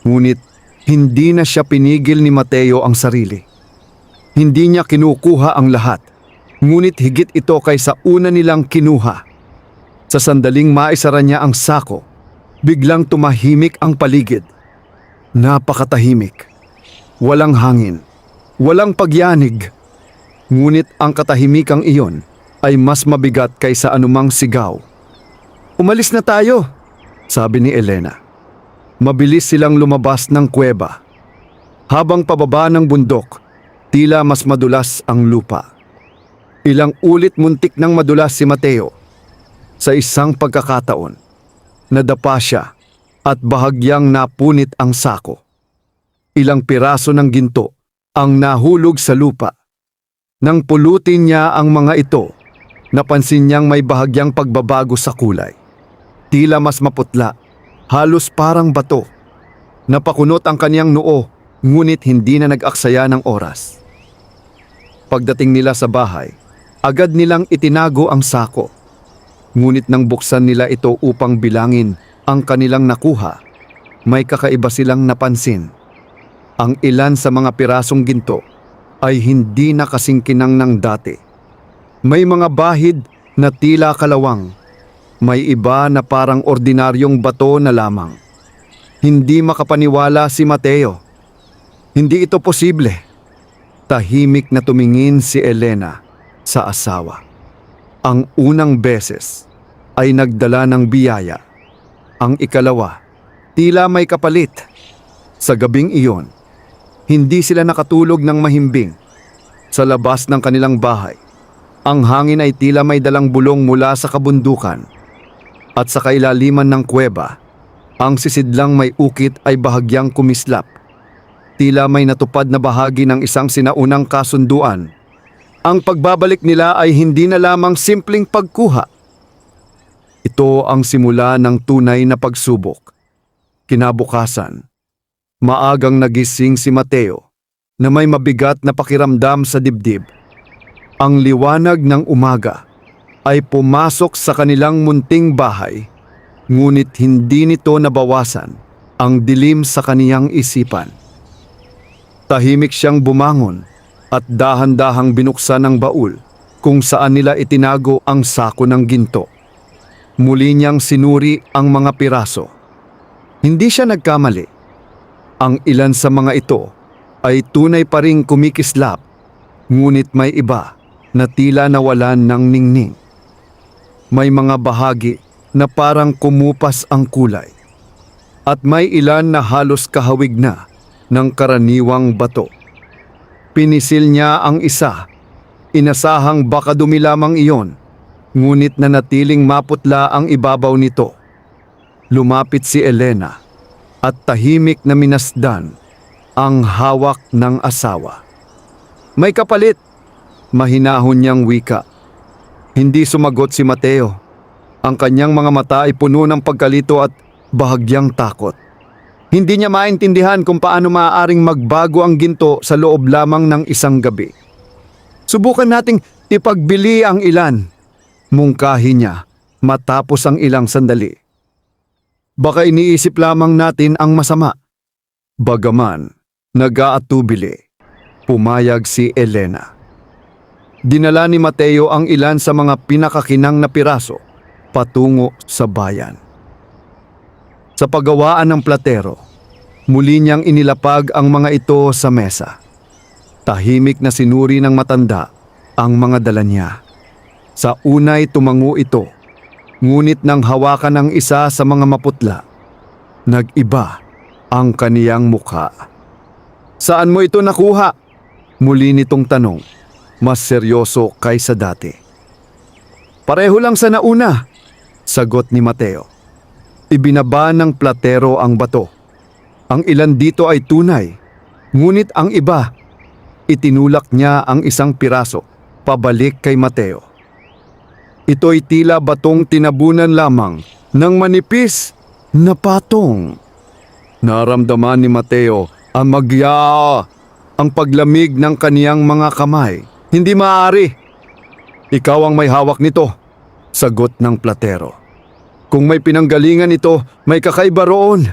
Ngunit hindi na siya pinigil ni Mateo ang sarili. Hindi niya kinukuha ang lahat, ngunit higit ito kaysa una nilang kinuha. Sa sandaling maisara niya ang sako, biglang tumahimik ang paligid. Napakatahimik. Walang hangin, walang pagyanig. Ngunit ang katahimikang iyon ay mas mabigat kaysa anumang sigaw. "Umalis na tayo," sabi ni Elena. Mabilis silang lumabas ng kuweba. Habang pababa ng bundok, tila mas madulas ang lupa. Ilang ulit muntik nang madulas si Mateo. Sa isang pagkakataon, nadapa siya at bahagyang napunit ang sako. Ilang piraso ng ginto ang nahulog sa lupa. Nang pulutin niya ang mga ito, napansin niyang may bahagyang pagbabago sa kulay. Tila mas maputla, halos parang bato. Napakunot ang kaniyang noo, ngunit hindi na nag-aksaya ng oras. Pagdating nila sa bahay, agad nilang itinago ang sako. Ngunit nang buksan nila ito upang bilangin ang kanilang nakuha, may kakaiba silang napansin. Ang ilan sa mga pirasong ginto ay hindi na kasing kinang ng dati. May mga bahid na tila kalawang. May iba na parang ordinaryong bato na lamang. Hindi makapaniwala si Mateo. Hindi ito posible. Tahimik na tumingin si Elena sa asawa. Ang unang beses ay nagdala ng biyaya. Ang ikalawa, tila may kapalit. Sa gabing iyon, hindi sila nakatulog ng mahimbing. Sa labas ng kanilang bahay, ang hangin ay tila may dalang bulong mula sa kabundukan. At sa kailaliman ng kuweba, ang sisidlang may ukit ay bahagyang kumislap. Tila may natupad na bahagi ng isang sinaunang kasunduan. Ang pagbabalik nila ay hindi na lamang simpleng pagkuha. Ito ang simula ng tunay na pagsubok. Kinabukasan, maagang nagising si Mateo na may mabigat na pakiramdam sa dibdib. Ang liwanag ng umaga ay pumasok sa kanilang munting bahay, ngunit hindi nito nabawasan ang dilim sa kaniyang isipan. Tahimik siyang bumangon at dahan-dahang binuksan ang baul kung saan nila itinago ang sako ng ginto. Muli niyang sinuri ang mga piraso. Hindi siya nagkamali. Ang ilan sa mga ito ay tunay pa ring kumikislap, ngunit may iba na tila nawalan ng ningning. May mga bahagi na parang kumupas ang kulay, at may ilan na halos kahawig na ng karaniwang bato. Pinisil niya ang isa, inasahang baka dumi lamang iyon, ngunit nanatiling maputla ang ibabaw nito. Lumapit si Elena at tahimik na minasdan ang hawak ng asawa. "May kapalit," mahinahon niyang wika. Hindi sumagot si Mateo. Ang kanyang mga mata ay puno ng pagkalito at bahagyang takot. Hindi niya maintindihan kung paano maaaring magbago ang ginto sa loob lamang ng isang gabi. "Subukan nating ipagbili ang ilan," mungkahi niya matapos ang ilang sandali. "Baka iniisip lamang natin ang masama." Bagaman nag-aatubili, pumayag si Elena. Dinala ni Mateo ang ilan sa mga pinakakinang na piraso patungo sa bayan. Sa paggawaan ng platero, muli niyang inilapag ang mga ito sa mesa. Tahimik na sinuri ng matanda ang mga dala niya. Sa unay tumango ito, Ngunit nang hawakan ng isa sa mga maputla, nag-iba ang kaniyang mukha. "Saan mo ito nakuha?" Muli nitong tanong, mas seryoso kaysa dati. "Pareho lang sa nauna," sagot ni Mateo. Ibinaba ng platero ang bato. Ang ilan dito ay tunay, ngunit ang iba, itinulak niya ang isang piraso pabalik kay Mateo. Ito'y tila batong tinabunan lamang ng manipis na patong. Naramdaman ni Mateo ang ang paglamig ng kaniyang mga kamay. "Hindi maaari. Ikaw ang may hawak nito," sagot ng platero. "Kung may pinanggalingan ito, may kakaiba roon."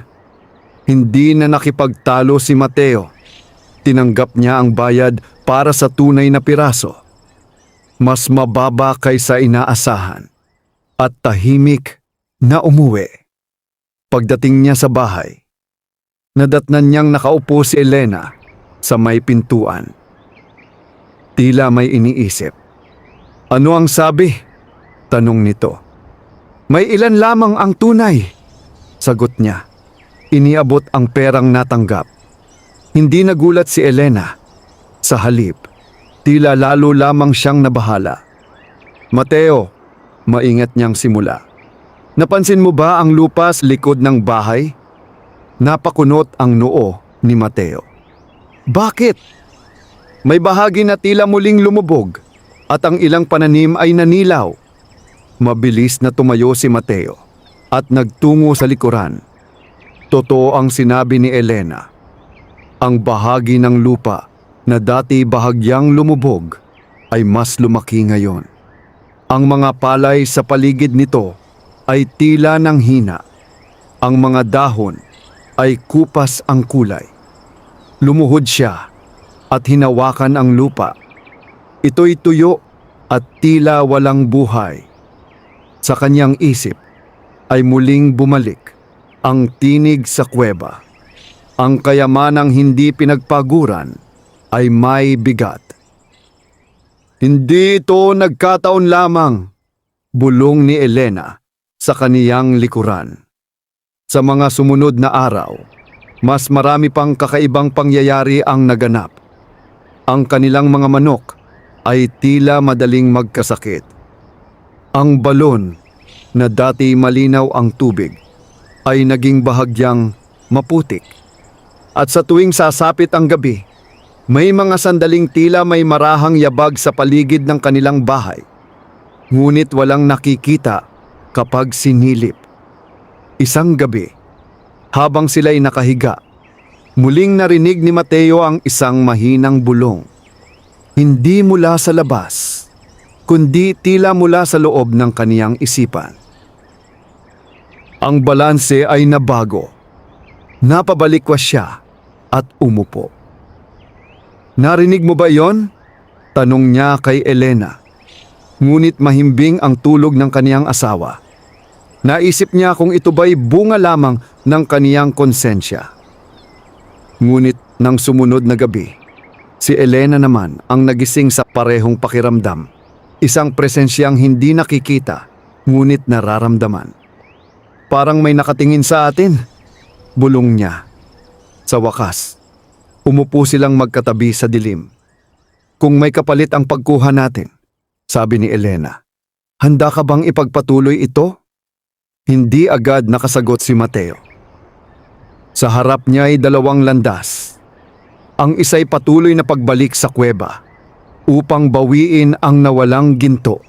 Hindi na nakipagtalo si Mateo. Tinanggap niya ang bayad para sa tunay na piraso. Mas mababa kaysa inaasahan, at tahimik na umuwi. Pagdating niya sa bahay, nadatnan niyang nakaupo si Elena sa may pintuan. Tila may iniisip. "Ano ang sabi?" tanong nito. "May ilan lamang ang tunay," sagot niya. Iniabot ang perang natanggap. Hindi nagulat si Elena. Sa halip, tila lalo lamang siyang nabahala. "Mateo," maingat niyang simula. "Napansin mo ba ang lupa sa likod ng bahay?" Napakunot ang noo ni Mateo. "Bakit?" "May bahagi na tila muling lumubog at ang ilang pananim ay nanilaw." Mabilis na tumayo si Mateo at nagtungo sa likuran. Totoo ang sinabi ni Elena. Ang bahagi ng lupa na dati bahagyang lumubog ay mas lumaki ngayon. Ang mga palay sa paligid nito ay tila ng hina. Ang mga dahon ay kupas ang kulay. Lumuhod siya at hinawakan ang lupa. Ito'y tuyo at tila walang buhay. Sa kanyang isip ay muling bumalik ang tinig sa kuweba. Ang kayamanang hindi pinagpaguran ay may bigat. "Hindi ito nagkataon lamang," bulong ni Elena sa kaniyang likuran. Sa mga sumunod na araw, mas marami pang kakaibang pangyayari ang naganap. Ang kanilang mga manok ay tila madaling magkasakit. Ang balon na dati malinaw ang tubig ay naging bahagyang maputik. At sa tuwing sasapit ang gabi, may mga sandaling tila may marahang yabag sa paligid ng kanilang bahay. Ngunit walang nakikita kapag sinilip. Isang gabi, habang sila'y nakahiga, muling narinig ni Mateo ang isang mahinang bulong. Hindi mula sa labas, kundi tila mula sa loob ng kaniyang isipan. Ang balanse ay nabago. Napabalikwas siya at umupo. "Narinig mo ba yon?" tanong niya kay Elena. Ngunit mahimbing ang tulog ng kaniyang asawa. Naisip niya kung ito ba'y bunga lamang ng kaniyang konsensya. Ngunit nang sumunod na gabi, si Elena naman ang nagising sa parehong pakiramdam. Isang presensyang hindi nakikita, ngunit nararamdaman. "Parang may nakatingin sa atin," bulong niya. Sa wakas, umupo silang magkatabi sa dilim. "Kung may kapalit ang pagkuha natin," sabi ni Elena, "handa ka bang ipagpatuloy ito?" Hindi agad nakasagot si Mateo. Sa harap niya ay dalawang landas. Ang isa'y patuloy na pagbalik sa kuweba upang bawiin ang nawalang ginto.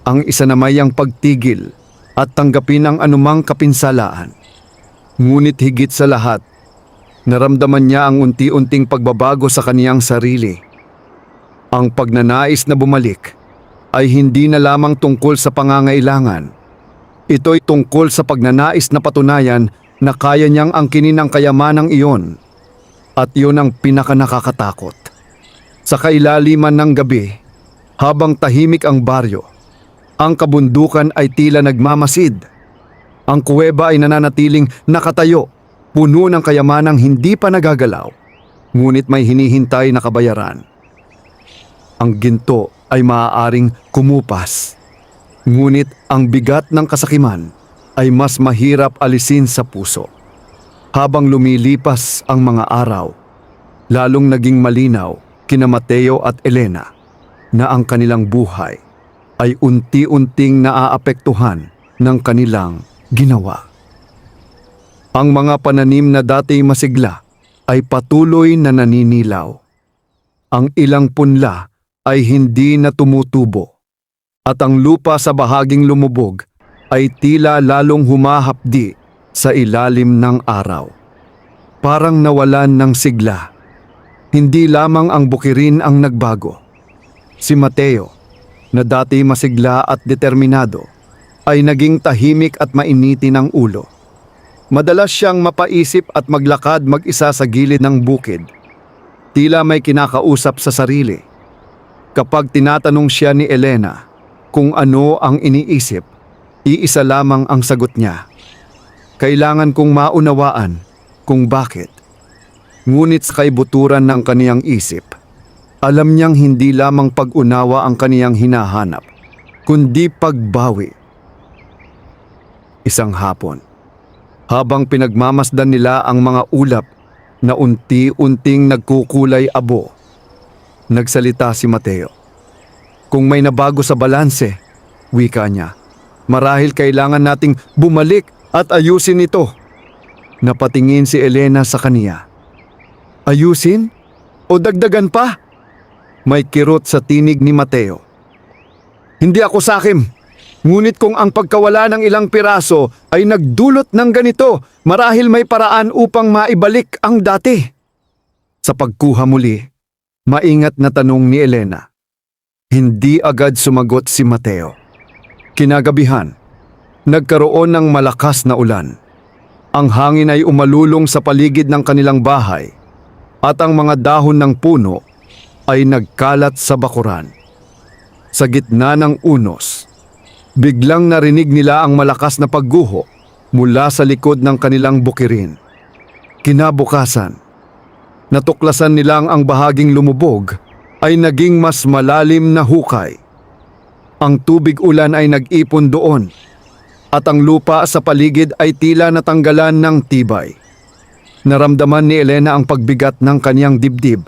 Ang isa namay ang pagtigil at tanggapin ang anumang kapinsalaan. Ngunit higit sa lahat, naramdaman niya ang unti-unting pagbabago sa kaniyang sarili. Ang pagnanais na bumalik ay hindi na lamang tungkol sa pangangailangan. Ito'y tungkol sa pagnanais na patunayan na kaya niyang angkinin ang kayamanang iyon. At iyon ang pinakanakakatakot. Sa kailaliman ng gabi, habang tahimik ang baryo, ang kabundukan ay tila nagmamasid. Ang kuweba ay nananatiling nakatayo, puno ng kayamanang hindi pa nagagalaw, ngunit may hinihintay na kabayaran. Ang ginto ay maaaring kumupas, Ngunit ang bigat ng kasakiman ay mas mahirap alisin sa puso. Habang lumilipas ang mga araw, lalong naging malinaw kina Mateo at Elena na ang kanilang buhay ay unti-unting naaapektuhan ng kanilang ginawa. Ang mga pananim na dati masigla ay patuloy na naninilaw. Ang ilang punla ay hindi na tumutubo at ang lupa sa bahaging lumubog ay tila lalong humahapdi sa ilalim ng araw. Parang nawalan ng sigla. Hindi lamang ang bukirin ang nagbago. Si Mateo, na dati masigla at determinado, ay naging tahimik at mainiti ng ulo. Madalas siyang mapaisip at maglakad mag-isa sa gilid ng bukid. Tila may kinakausap sa sarili. Kapag tinatanong siya ni Elena kung ano ang iniisip, iisa lamang ang sagot niya. Kailangan kong maunawaan kung bakit. Ngunit sa kaibuturan ng kaniyang isip, alam niyang hindi lamang pag-unawa ang kaniyang hinahanap, kundi pagbawi. Isang hapon, habang pinagmamasdan nila ang mga ulap na unti-unting nagkukulay abo, nagsalita si Mateo. Kung may nabago sa balanse, wika niya, marahil kailangan nating bumalik at ayusin ito. Napatingin si Elena sa kaniya. Ayusin? O dagdagan pa? May kirot sa tinig ni Mateo. Hindi ako sakim. Ngunit kung ang pagkawala ng ilang piraso ay nagdulot ng ganito, marahil may paraan upang maibalik ang dati. Sa pagkuha muli, maingat na tanong ni Elena. Hindi agad sumagot si Mateo. Kinagabihan, nagkaroon ng malakas na ulan. Ang hangin ay umalulong sa paligid ng kanilang bahay at ang mga dahon ng puno ay nagkalat sa bakuran. Sa gitna ng unos, biglang narinig nila ang malakas na pagguho mula sa likod ng kanilang bukirin. Kinabukasan, natuklasan nilang ang bahaging lumubog ay naging mas malalim na hukay. Ang tubig ulan ay nag-ipon doon at ang lupa sa paligid ay tila natanggalan ng tibay. Naramdaman ni Elena ang pagbigat ng kaniyang dibdib.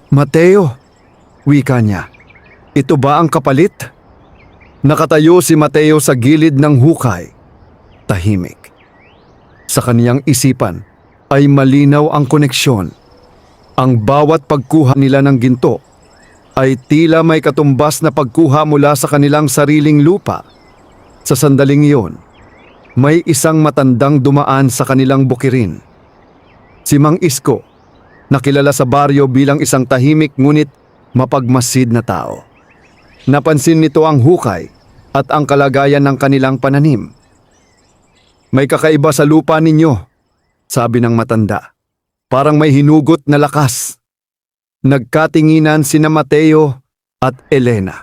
Mateo, wika niya, ito ba ang kapalit? Nakatayo si Mateo sa gilid ng hukay, tahimik. Sa kaniyang isipan ay malinaw ang koneksyon. Ang bawat pagkuha nila ng ginto ay tila may katumbas na pagkuha mula sa kanilang sariling lupa. Sa sandaling iyon, may isang matandang dumaan sa kanilang bukirin. Si Mang Isko, nakilala sa baryo bilang isang tahimik ngunit mapagmasid na tao. Napansin nito ang hukay at ang kalagayan ng kanilang pananim. May kakaiba sa lupa ninyo, sabi ng matanda. Parang may hinugot na lakas. Nagkatinginan sina Mateo at Elena.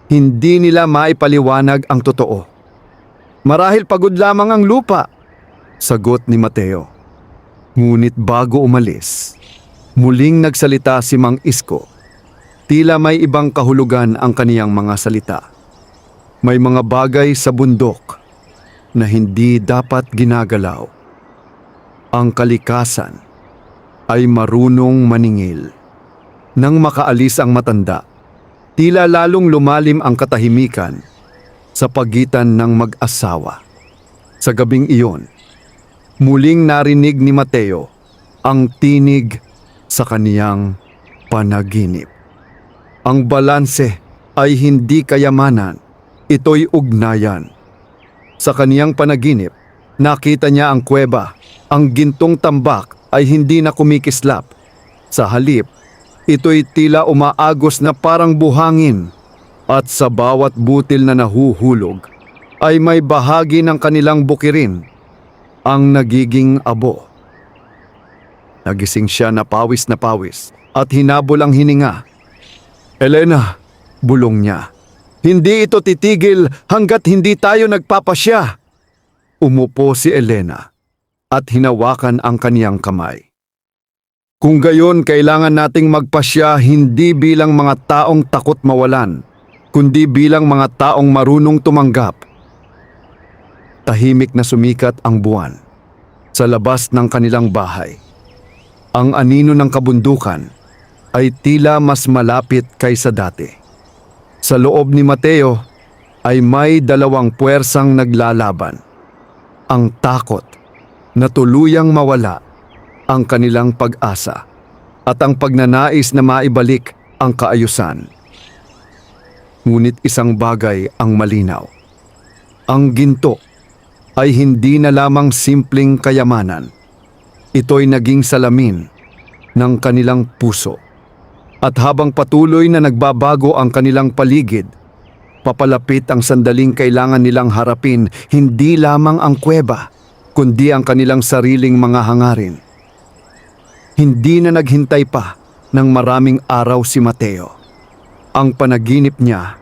Hindi nila maipaliwanag ang totoo. Marahil pagod lamang ang lupa, sagot ni Mateo. Ngunit bago umalis, muling nagsalita si Mang Isko. Tila may ibang kahulugan ang kaniyang mga salita. May mga bagay sa bundok na hindi dapat ginagalaw. Ang kalikasan ay marunong maningil. Nang makaalis ang matanda, tila lalong lumalim ang katahimikan sa pagitan ng mag-asawa. Sa gabing iyon, muling narinig ni Mateo ang tinig sa kaniyang panaginip. Ang balanse ay hindi kayamanan, ito'y ugnayan. Sa kaniyang panaginip, nakita niya ang kuweba, ang gintong tambak ay hindi na kumikislap. Sa halip, ito'y tila umaagos na parang buhangin at sa bawat butil na nahuhulog ay may bahagi ng kanilang bukirin ang nagiging abo. Nagising siya na pawis at hinabol ang hininga. Elena, bulong niya, hindi ito titigil hanggat hindi tayo nagpapasya. Umupo si Elena at hinawakan ang kaniyang kamay. Kung gayon, kailangan nating magpasya hindi bilang mga taong takot mawalan, kundi bilang mga taong marunong tumanggap. Tahimik na sumikat ang buwan sa labas ng kanilang bahay. Ang anino ng kabundukan ay tila mas malapit kaysa dati. Sa loob ni Mateo ay may dalawang puwersang naglalaban. Ang takot na tuluyang mawala ang kanilang pag-asa at ang pagnanais na maibalik ang kaayusan. Ngunit isang bagay ang malinaw. Ang ginto ay hindi na lamang simpleng kayamanan. Ito'y naging salamin ng kanilang puso. At habang patuloy na nagbabago ang kanilang paligid, papalapit ang sandaling kailangan nilang harapin hindi lamang ang kuweba, kundi ang kanilang sariling mga hangarin. Hindi na naghintay pa ng maraming araw si Mateo. Ang panaginip niya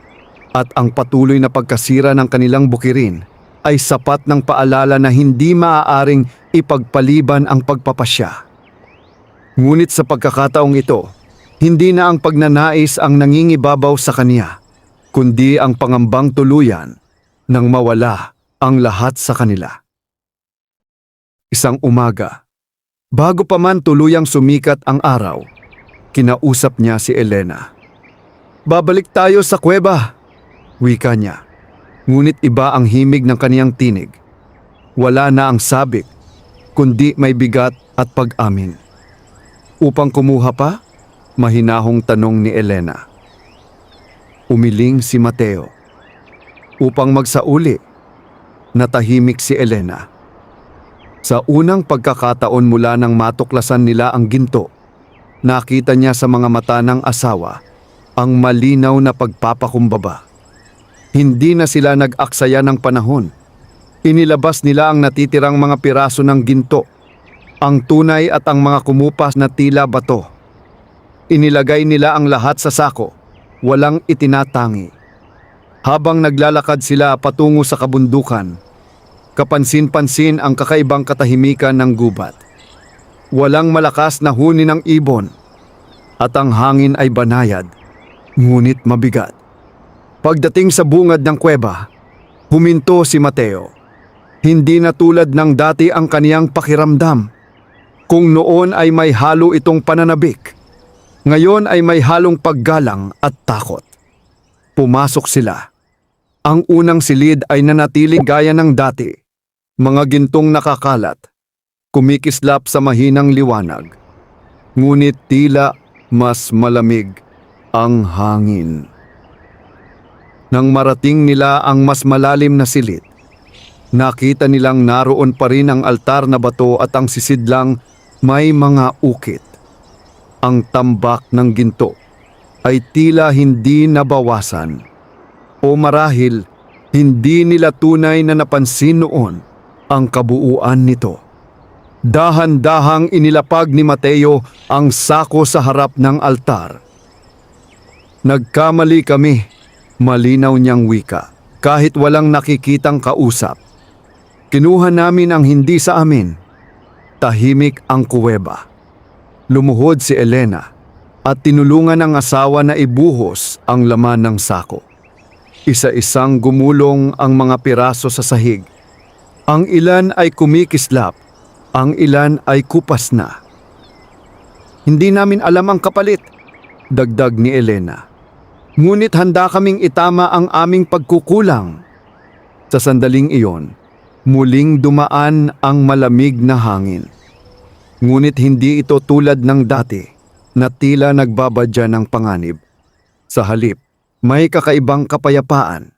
at ang patuloy na pagkasira ng kanilang bukirin ay sapat ng paalala na hindi maaaring ipagpaliban ang pagpapasya. Ngunit sa pagkakataong ito, hindi na ang pagnanais ang nangingibabaw sa kanya, kundi ang pangambang tuluyan nang mawala ang lahat sa kanila. Isang umaga, bago pa man tuluyang sumikat ang araw, kinausap niya si Elena. "Babalik tayo sa kuweba," wika niya. Ngunit iba ang himig ng kaniyang tinig. Wala na ang sabik, kundi may bigat at pag-amin. "Upang kumuha pa?" mahinahong tanong ni Elena. Umiling si Mateo. "Upang magsauli," natahimik si Elena. Sa unang pagkakataon mula nang matuklasan nila ang ginto, nakita niya sa mga mata ng asawa ang malinaw na pagpapakumbaba. Hindi na sila nag-aksaya ng panahon. Inilabas nila ang natitirang mga piraso ng ginto, ang tunay at ang mga kumupas na tila bato. Inilagay nila ang lahat sa sako, walang itinatangi. Habang naglalakad sila patungo sa kabundukan, kapansin-pansin ang kakaibang katahimikan ng gubat. Walang malakas na huni ng ibon, at ang hangin ay banayad, ngunit mabigat. Pagdating sa bungad ng kuweba, huminto si Mateo. Hindi na tulad ng dati ang kaniyang pakiramdam. Kung noon ay may halo itong pananabik, ngayon ay may halong paggalang at takot. Pumasok sila. Ang unang silid ay nanatiling gaya ng dati. Mga gintong nakakalat, kumikislap sa mahinang liwanag. Ngunit tila mas malamig ang hangin. Nang marating nila ang mas malalim na silid, nakita nilang naroon pa rin ang altar na bato at ang sisidlang may mga ukit. Ang tambak ng ginto ay tila hindi nabawasan, o marahil hindi nila tunay na napansin noon ang kabuuan nito. Dahan-dahang inilapag ni Mateo ang sako sa harap ng altar. "Nagkamali kami," malinaw niyang wika, kahit walang nakikitang kausap. "Kinuha namin ang hindi sa amin." Tahimik ang kuweba. Lumuhod si Elena at tinulungan ng asawa na ibuhos ang laman ng sako. Isa-isang gumulong ang mga piraso sa sahig. Ang ilan ay kumikislap, ang ilan ay kupas na. "Hindi namin alam ang kapalit," dagdag ni Elena. "Ngunit handa kaming itama ang aming pagkukulang." Sa sandaling iyon, muling dumaan ang malamig na hangin. Ngunit hindi ito tulad ng dati na tila nagbabadya ng panganib. Sa halip, may kakaibang kapayapaan.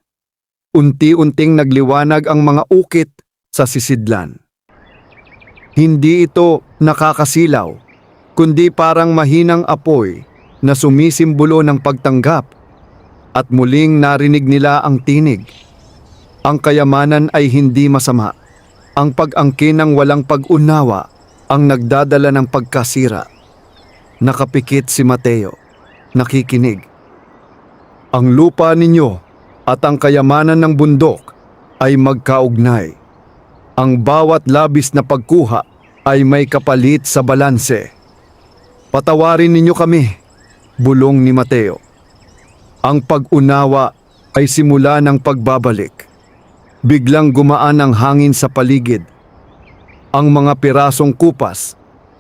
Unti-unting nagliwanag ang mga ukit sa sisidlan. Hindi ito nakakasilaw, kundi parang mahinang apoy na sumisimbolo ng pagtanggap. At muling narinig nila ang tinig. Ang kayamanan ay hindi masama. Ang pag-angkin ng walang pag-unawa ang nagdadala ng pagkasira. Nakapikit si Mateo, nakikinig. "Ang lupa ninyo at ang kayamanan ng bundok ay magkaugnay. Ang bawat labis na pagkuha ay may kapalit sa balanse. Patawarin ninyo kami," bulong ni Mateo. "Ang pag-unawa ay simula ng pagbabalik. Biglang gumaan ang hangin sa paligid. Ang mga pirasong kupas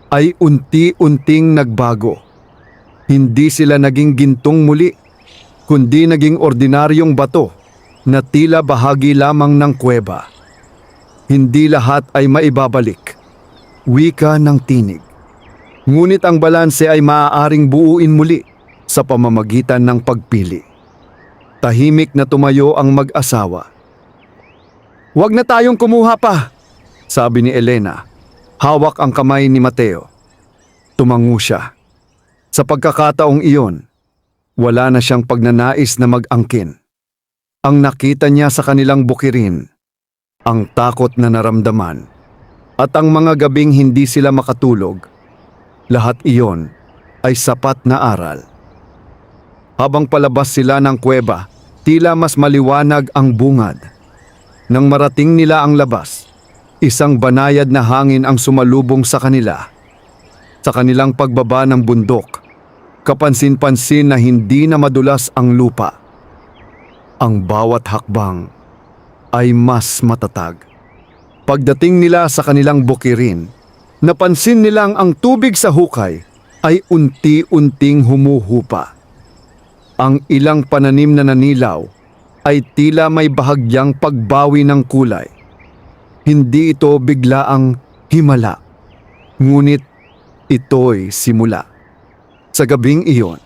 ay unti-unting nagbago. Hindi sila naging gintong muli, kundi naging ordinaryong bato na tila bahagi lamang ng kuweba. Hindi lahat ay maibabalik. Wika ng tinig. Ngunit ang balanse ay maaaring buuin muli sa pamamagitan ng pagpili. Tahimik na tumayo ang mag-asawa. "Huwag na tayong kumuha pa," sabi ni Elena. Hawak ang kamay ni Mateo. Tumango siya. Sa pagkakataong iyon, wala na siyang pagnanais na mag-angkin. Ang nakita niya sa kanilang bukirin, ang takot na naramdaman, at ang mga gabing hindi sila makatulog, lahat iyon ay sapat na aral. Habang palabas sila ng kuweba, tila mas maliwanag ang bungad. Nang marating nila ang labas, isang banayad na hangin ang sumalubong sa kanila. Sa kanilang pagbaba ng bundok, kapansin-pansin na hindi na madulas ang lupa. Ang bawat hakbang ay mas matatag. Pagdating nila sa kanilang bukirin, napansin nilang ang tubig sa hukay ay unti-unting humuhupa. Ang ilang pananim na nanilaw ay tila may bahagyang pagbawi ng kulay. Hindi ito biglaang himala, ngunit ito'y simula. Sa gabing iyon,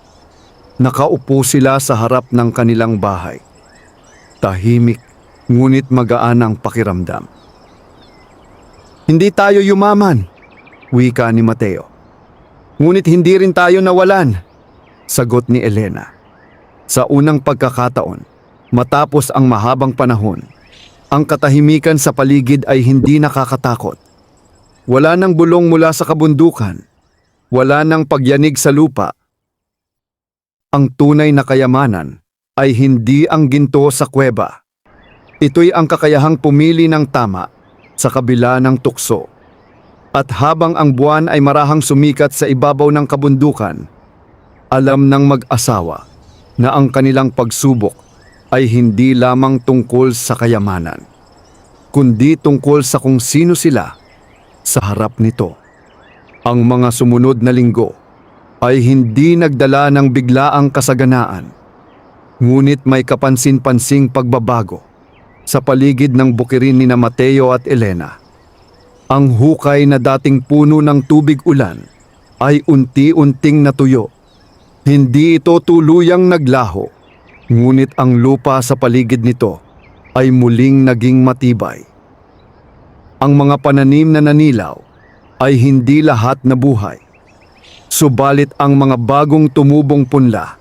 nakaupo sila sa harap ng kanilang bahay. Tahimik, ngunit magaan ang pakiramdam. "Hindi tayo yumaman," wika ni Mateo. "Ngunit hindi rin tayo nawalan," sagot ni Elena. Sa unang pagkakataon, matapos ang mahabang panahon, ang katahimikan sa paligid ay hindi nakakatakot. Wala nang bulong mula sa kabundukan. Wala nang pagyanig sa lupa. Ang tunay na kayamanan ay hindi ang ginto sa kuweba. Ito'y ang kakayahang pumili ng tama sa kabila ng tukso. At habang ang buwan ay marahang sumikat sa ibabaw ng kabundukan, alam ng mag-asawa na ang kanilang pagsubok ay hindi lamang tungkol sa kayamanan, kundi tungkol sa kung sino sila sa harap nito. Ang mga sumunod na linggo ay hindi nagdala ng biglaang kasaganaan, ngunit may kapansin-pansing pagbabago sa paligid ng bukirin ni Mateo at Elena. Ang hukay na dating puno ng tubig ulan ay unti-unting natuyo. Hindi ito tuluyang naglaho, ngunit ang lupa sa paligid nito ay muling naging matibay. Ang mga pananim na nanilaw ay hindi lahat nabuhay, subalit ang mga bagong tumubong punla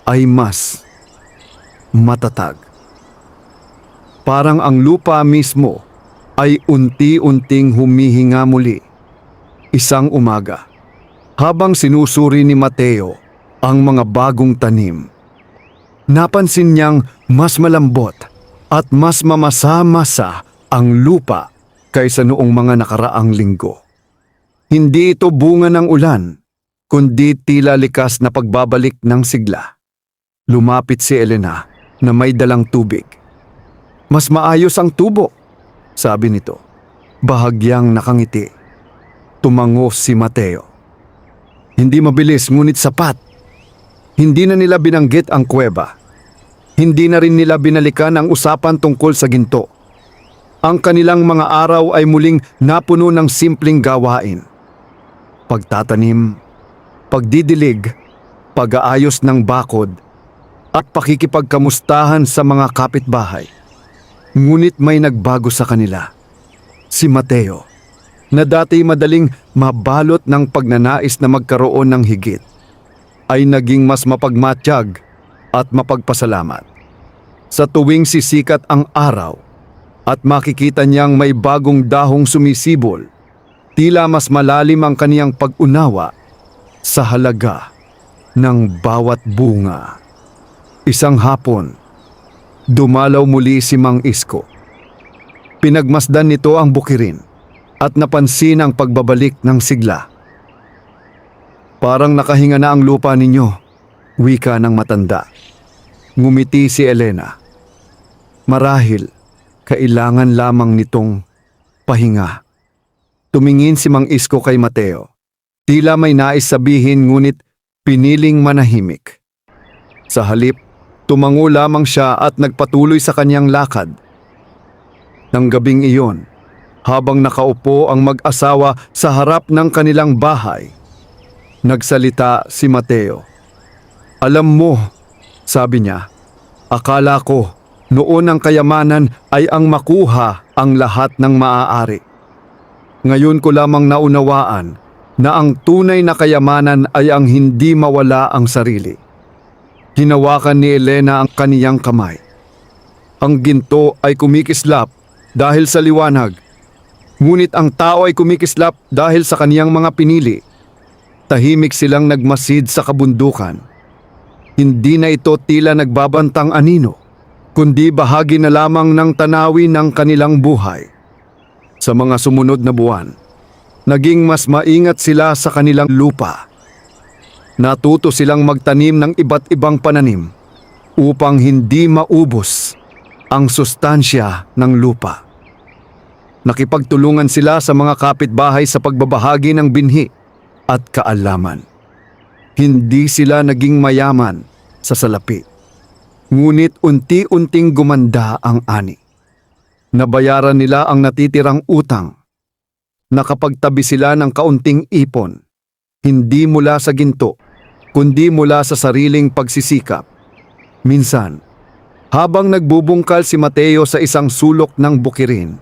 ay mas matatag. Parang ang lupa mismo ay unti-unting humihinga muli. Isang umaga, habang sinusuri ni Mateo ang mga bagong tanim, napansin niyang mas malambot at mas mamasa-masa ang lupa kaysa noong mga nakaraang linggo. Hindi ito bunga ng ulan, kundi tila likas na pagbabalik ng sigla. Lumapit si Elena na may dalang tubig. "Mas maayos ang tubo," sabi nito. Bahagyang nakangiti. Tumango si Mateo. Hindi mabilis ngunit sapat. Hindi na nila binanggit ang kuweba. Hindi na rin nila binalikan ang usapan tungkol sa ginto. Ang kanilang mga araw ay muling napuno ng simpleng gawain. Pagtatanim, pagdidilig, pag-aayos ng bakod, at pakikipagkamustahan sa mga kapitbahay. Ngunit may nagbago sa kanila. Si Mateo, na dati madaling mabalot ng pagnanais na magkaroon ng higit, ay naging mas mapagmatiyag at mapagpasalamat. Sa tuwing sisikat ang araw at makikita niyang may bagong dahong sumisibol, tila mas malalim ang kaniyang pag-unawa sa halaga ng bawat bunga. Isang hapon, dumalaw muli si Mang Isko. Pinagmasdan nito ang bukirin at napansin ang pagbabalik ng sigla. "Parang nakahinga na ang lupa ninyo," wika ng matanda. Ngumiti si Elena. Marahil, kailangan lamang nitong pahinga. Tumingin si Mang Isko kay Mateo. Tila may nais sabihin ngunit piniling manahimik. Sa halip, tumango lamang siya at nagpatuloy sa kanyang lakad. Nang gabing iyon, habang nakaupo ang mag-asawa sa harap ng kanilang bahay, nagsalita si Mateo. "Alam mo," sabi niya, "akala ko noon ang kayamanan ay ang makuha ang lahat ng maaari. Ngayon ko lamang naunawaan na ang tunay na kayamanan ay ang hindi mawala ang sarili." Hinawakan ni Elena ang kaniyang kamay. Ang ginto ay kumikislap dahil sa liwanag, ngunit ang tao ay kumikislap dahil sa kaniyang mga pinili. Tahimik silang nagmasid sa kabundukan. Hindi na ito tila nagbabantang anino, kundi bahagi na lamang ng tanawin ng kanilang buhay. Sa mga sumunod na buwan, naging mas maingat sila sa kanilang lupa. Natuto silang magtanim ng iba't ibang pananim upang hindi maubos ang sustansya ng lupa. Nakipagtulungan sila sa mga kapitbahay sa pagbabahagi ng binhi at kaalaman. Hindi sila naging mayaman sa salapi, ngunit unti-unting gumanda ang ani. Nabayaran nila ang natitirang utang. Nakapagtabi sila ng kaunting ipon, hindi mula sa ginto, kundi mula sa sariling pagsisikap. Minsan, habang nagbubungkal si Mateo sa isang sulok ng bukirin,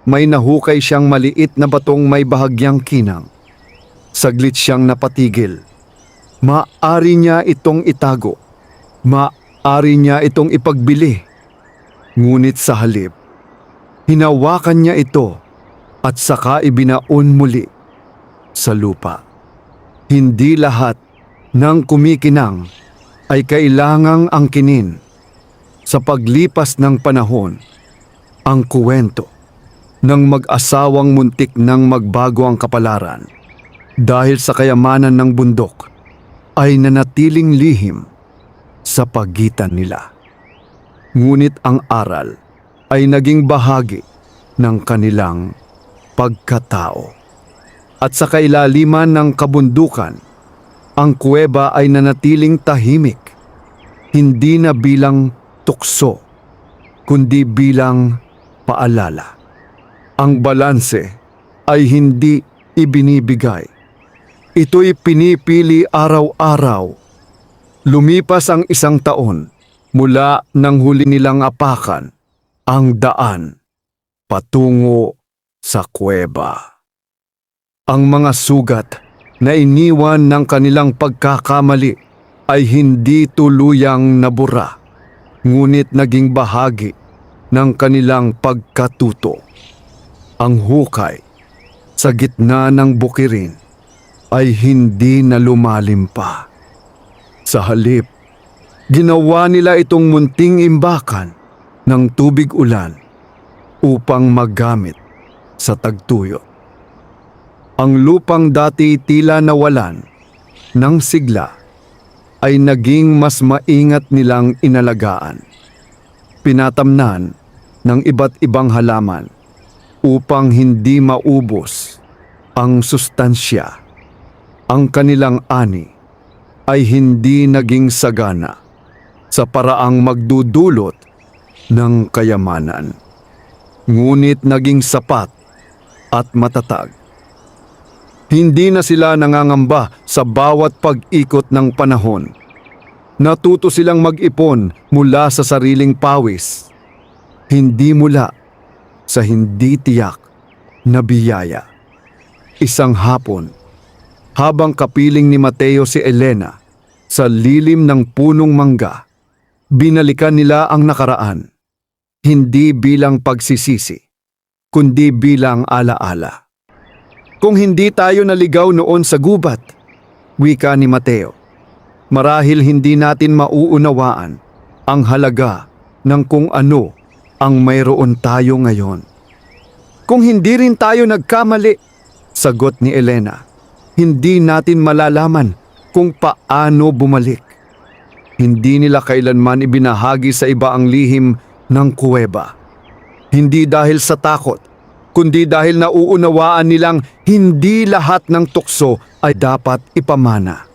may nahukay siyang maliit na batong may bahagyang kinang. Saglit siyang napatigil. Maaari niya itong itago. Maaari niya itong ipagbili. Ngunit sa halip, hinawakan niya ito at saka ibinaon muli sa lupa. Hindi lahat ng kumikinang ay kailangang angkinin. Sa paglipas ng panahon, ang kuwento ng mag-asawang muntik nang magbago ang kapalaran dahil sa kayamanan ng bundok ay nanatiling lihim sa pagitan nila. Ngunit ang aral ay naging bahagi ng kanilang pagkatao. At sa kailaliman ng kabundukan, ang kuweba ay nanatiling tahimik, hindi na bilang tukso, kundi bilang paalala. Ang balanse ay hindi ibinibigay. Ito'y pinipili araw-araw. Lumipas ang 1 taon mula nang huli nilang apakan ang daan patungo sa kuweba. Ang mga sugat na iniwan ng kanilang pagkakamali ay hindi tuluyang nabura, ngunit naging bahagi ng kanilang pagkatuto. Ang hukay sa gitna ng bukirin ay hindi na lumalim pa. Sa halip, ginawa nila itong munting imbakan ng tubig ulan upang magamit sa tagtuyot. Ang lupang dati tila nawalan ng sigla ay naging mas maingat nilang inalagaan. Pinatamnan ng iba't ibang halaman upang hindi maubos ang sustansya. Ang kanilang ani ay hindi naging sagana sa paraang magdudulot ng kayamanan, ngunit naging sapat at matatag. Hindi na sila nangangamba sa bawat pag-ikot ng panahon. Natuto silang mag-ipon mula sa sariling pawis, hindi mula sa hindi tiyak na biyaya. Isang hapon, habang kapiling ni Mateo si Elena sa lilim ng punong mangga, binalikan nila ang nakaraan, hindi bilang pagsisisi, kundi bilang alaala. Kung hindi tayo naligaw noon sa gubat, wika ni Mateo, marahil hindi natin mauunawaan ang halaga ng kung ano ang mayroon tayo ngayon. Kung hindi rin tayo nagkamali, sagot ni Elena, hindi natin malalaman kung paano bumalik. Hindi nila kailanman ibinahagi sa iba ang lihim ng kuweba. Hindi dahil sa takot, kundi dahil nauunawaan nilang hindi lahat ng tukso ay dapat ipamana.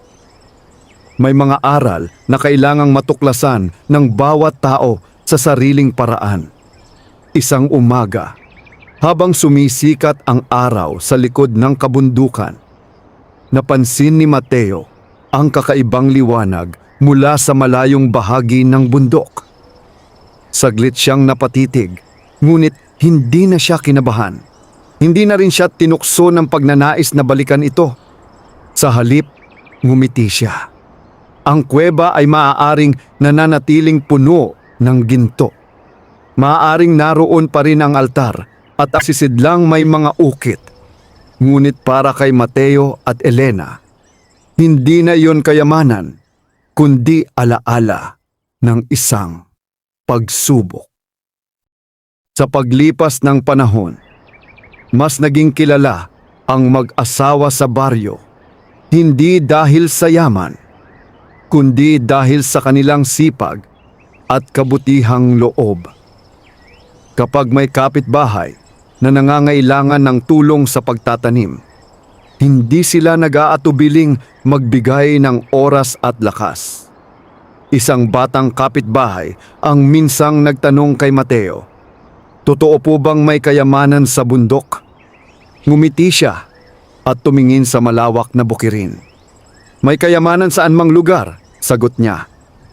May mga aral na kailangang matuklasan ng bawat tao sa sariling paraan. Isang umaga, habang sumisikat ang araw sa likod ng kabundukan, napansin ni Mateo ang kakaibang liwanag mula sa malayong bahagi ng bundok. Saglit siyang napatitig, ngunit hindi na siya kinabahan. Hindi na rin siya tinukso ng pagnanais na balikan ito. Sa halip, ngumiti siya. Ang kuweba ay maaaring nananatiling puno ng ginto. Maaaring naroon pa rin ang altar at sisidlang may mga ukit. Ngunit para kay Mateo at Elena, hindi na iyon kayamanan, kundi alaala ng isang pagsubok. Sa paglipas ng panahon, mas naging kilala ang mag-asawa sa baryo, hindi dahil sa yaman, kundi dahil sa kanilang sipag at kabutihang loob. Kapag may kapitbahay na nangangailangan ng tulong sa pagtatanim, hindi sila nag-aatubiling magbigay ng oras at lakas. Isang batang kapitbahay ang minsang nagtanong kay Mateo, "Totoo po bang may kayamanan sa bundok?" Ngumiti siya at tumingin sa malawak na bukirin. "May kayamanan saan mang lugar," sagot niya,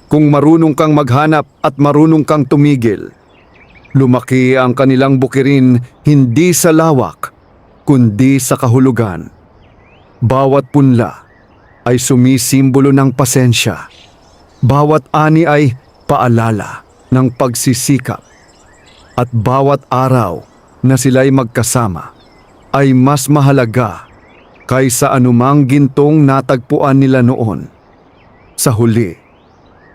"kung marunong kang maghanap at marunong kang tumigil." Lumaki ang kanilang bukirin hindi sa lawak, kundi sa kahulugan. Bawat punla ay sumisimbolo ng pasensya. Bawat ani ay paalala ng pagsisikap. At bawat araw na sila'y magkasama ay mas mahalaga kaysa anumang gintong natagpuan nila noon. Sa huli,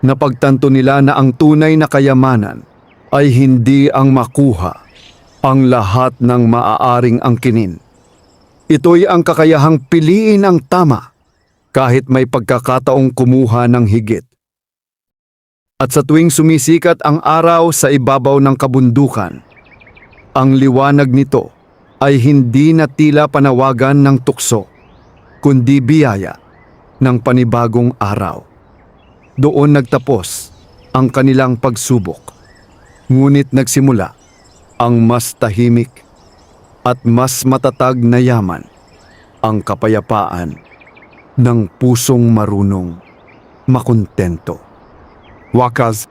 napagtanto nila na ang tunay na kayamanan ay hindi ang makuha ang lahat ng maaaring angkinin. Ito'y ang kakayahang piliin ang tama kahit may pagkakataong kumuha ng higit. At sa tuwing sumisikat ang araw sa ibabaw ng kabundukan, ang liwanag nito ay hindi na tila panawagan ng tukso, kundi biyaya ng panibagong araw. Doon nagtapos ang kanilang pagsubok, ngunit nagsimula ang mas tahimik at mas matatag na yaman, ang kapayapaan ng pusong marunong makontento. Wakas